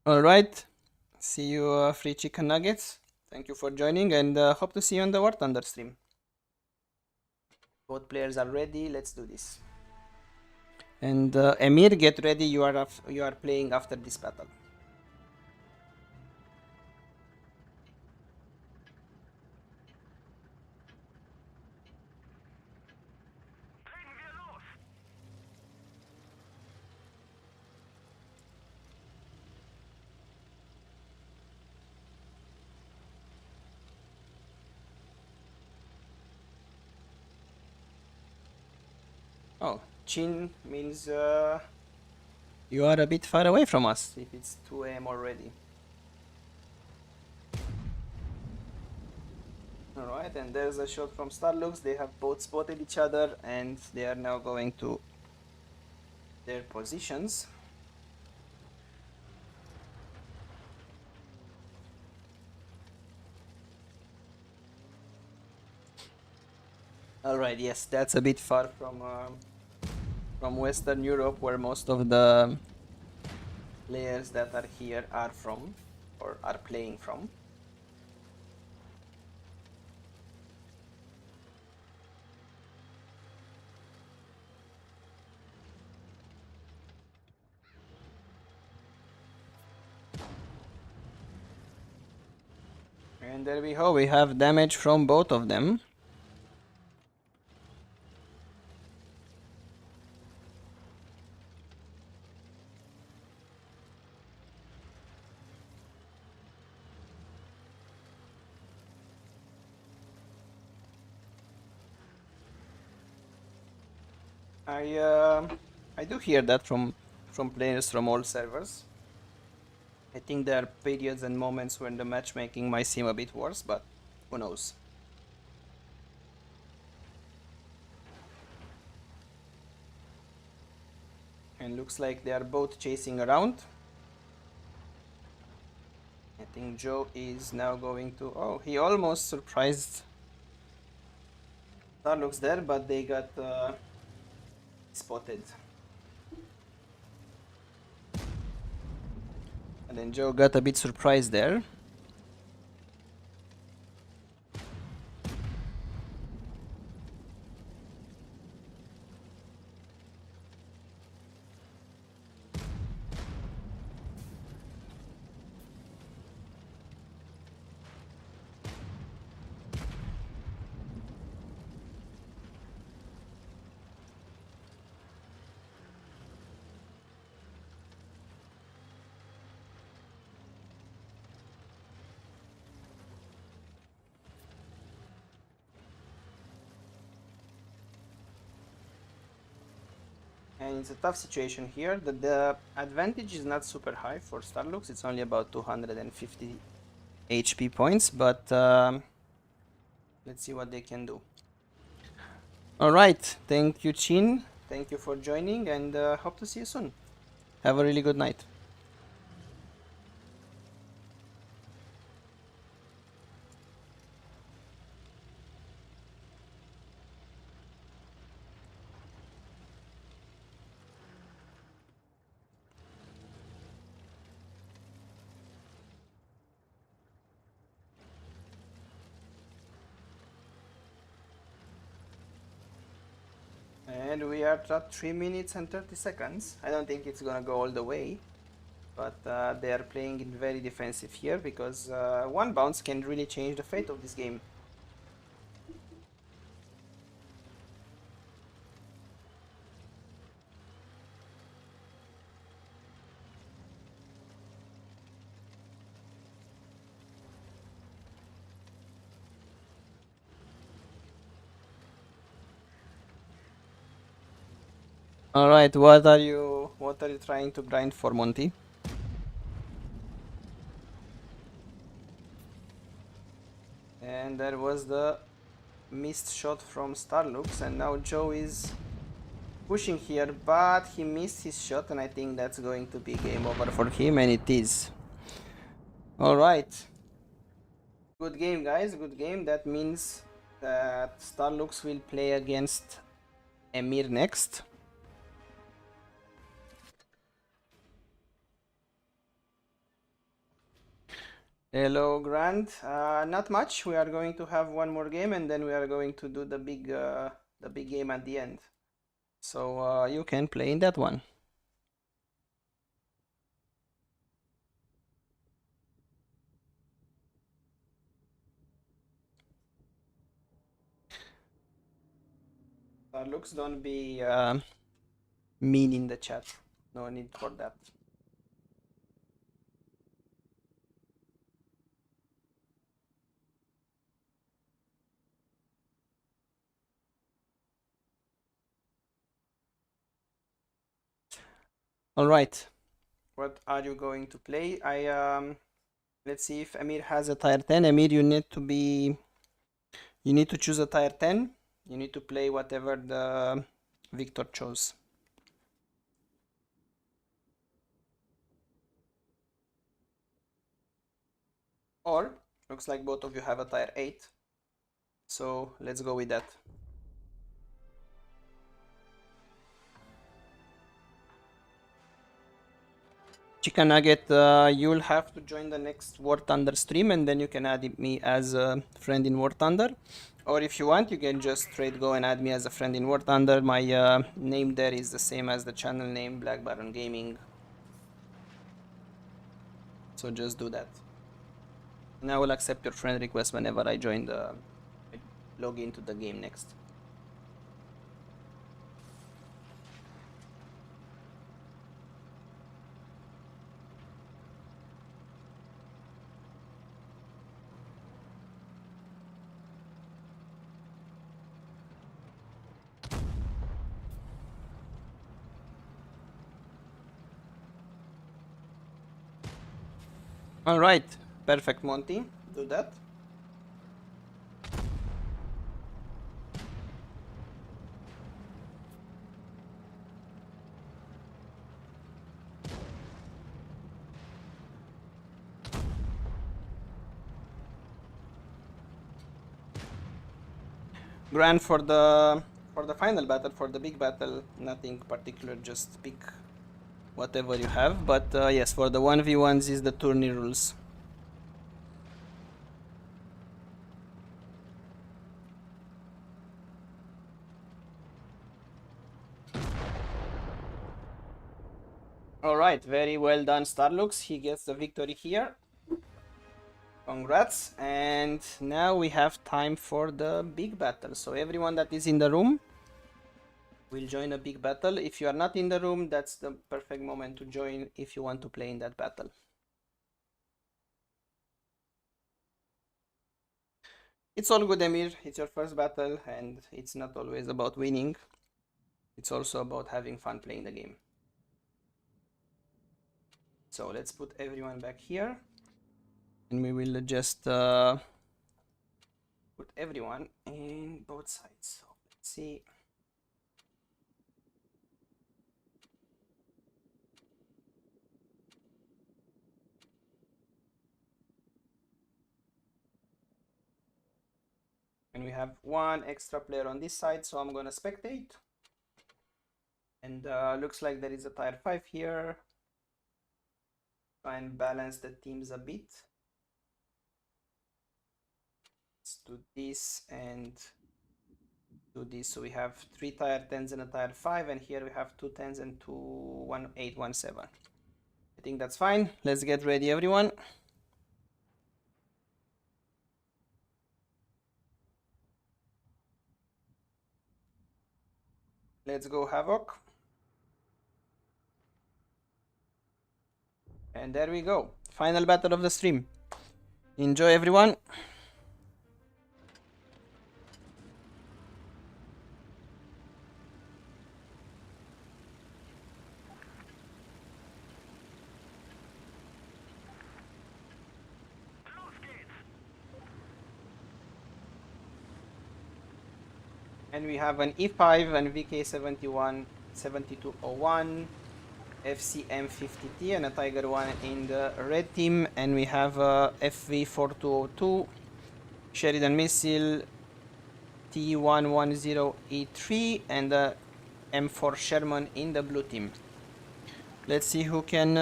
Alright. See you, free chicken nuggets. Thank you for joining, and hope to see you on the War Thunder stream. Both players are ready. Let's do this. And Emir, get ready. You are playing after this battle. Oh, Chin means you are a bit far away from us if it's 2 AM already. Alright, and there's a shot from Starlux. They have both spotted each other and they are now going to their positions. Alright, yes, that's a bit far from Western Europe, where most of the players that are here are from, or are playing from. And there we go, we have damage from both of them. I do hear that from players from all servers. I think there are periods and moments when the matchmaking might seem a bit worse, but who knows. And looks like they are both chasing around. think Joe is now going to... Oh, he almost surprised Starlux there, but they got spotted. And then Joe got a bit surprised there. And it's a tough situation here. The advantage is not super high for Starlux. It's only about 250 HP points, but let's see what they can do. Alright, thank you Chin. Thank you for joining, and hope to see you soon. Have a really good night. And we are at 3 minutes and 30 seconds. I don't think it's gonna go all the way, but they are playing it very defensive here, because one bounce can really change the fate of this game. Alright, what are you trying to grind for, Monty? And there was the missed shot from Starlux, and now Joe is pushing here, but he missed his shot, and I think that's going to be game over for him, and it is. Alright. Good game, guys, good game. That means that Starlux will play against Emir next. Hello, Grant. Not much. We are going to have one more game, and then we are going to do the big game at the end. So you can play in that one. Looks, don't be mean in the chat. No need for that. All right. What are you going to play? Let's see if Emir has a tier 10. Emir, you need to choose a tier 10. You need to play whatever the Victor chose. Or looks like both of you have a tier 8. So let's go with that. Chicken Nugget, you'll have to join the next War Thunder stream, and then you can add me as a friend in War Thunder. Or if you want, you can just straight go and add me as a friend in War Thunder. My name there is the same as the channel name, Black Baron Gaming. So just do that. And I will accept your friend request whenever I log into the game next. All right, perfect, Monty. Do that. Grand for the final battle, for the big battle, nothing particular, just pick whatever you have. But yes, for the 1v1s is the tourney rules. Alright, very well done, Starlux. He gets the victory here. Congrats. And now we have time for the big battle. So everyone that is in the room will join a big battle. If you are not in the room, that's the perfect moment to join if you want to play in that battle. It's all good, Emir. It's your first battle, and it's not always about winning. It's also about having fun playing the game. So let's put everyone back here. And we will just put everyone in both sides. So let's see. And we have one extra player on this side, so I'm gonna spectate. And looks like there is a tier 5 here. Try and balance the teams a bit. Let's do this and do this. So we have 3 tier 10s and a tier 5, and here we have 2 10s and 2 1 8 1 7. I think that's fine. Let's get ready, everyone. Let's go Havoc. And there we go. Final battle of the stream. Enjoy, everyone. And we have an E5 and VK71 7201. FCM50T and a Tiger 1 in the red team, and we have a FV4202 Sheridan Missile T110E3 and a M4 Sherman in the blue team. Let's see who can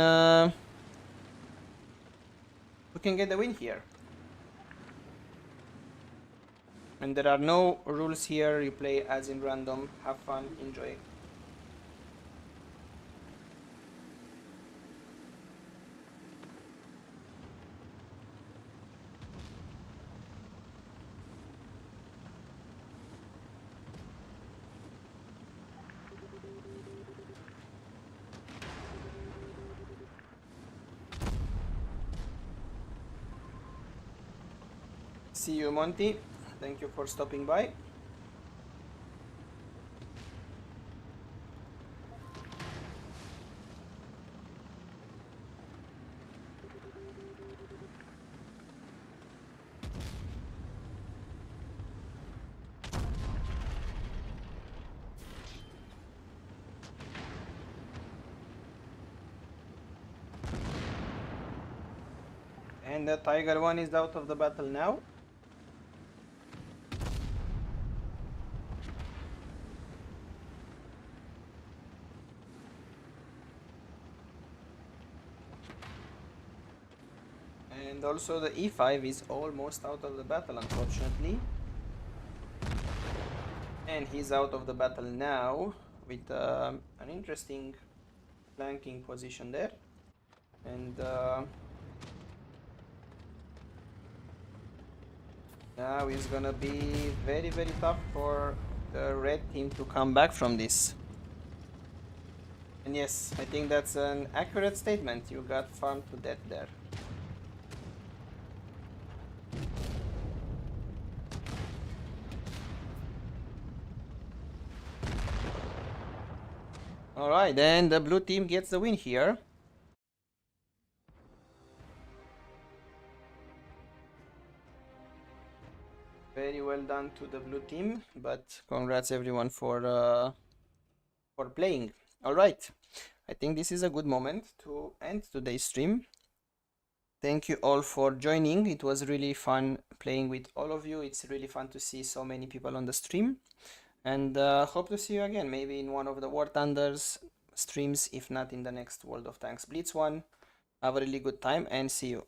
get the win here. And there are no rules here, you play as in random, have fun, enjoy. See you, Monty. Thank you for stopping by. And the Tiger 1 is out of the battle now. And also the E5 is almost out of the battle, unfortunately. And he's out of the battle now with an interesting flanking position there. And now it's gonna be very, very tough for the red team to come back from this. And yes, I think that's an accurate statement. You got farmed to death there. Alright, then the blue team gets the win here. Very well done to the blue team, but congrats everyone for playing. Alright, I think this is a good moment to end today's stream. Thank you all for joining. It was really fun playing with all of you. It's really fun to see so many people on the stream. And hope to see you again, maybe in one of the War Thunders streams, if not in the next World of Tanks Blitz one. Have a really good time and see you.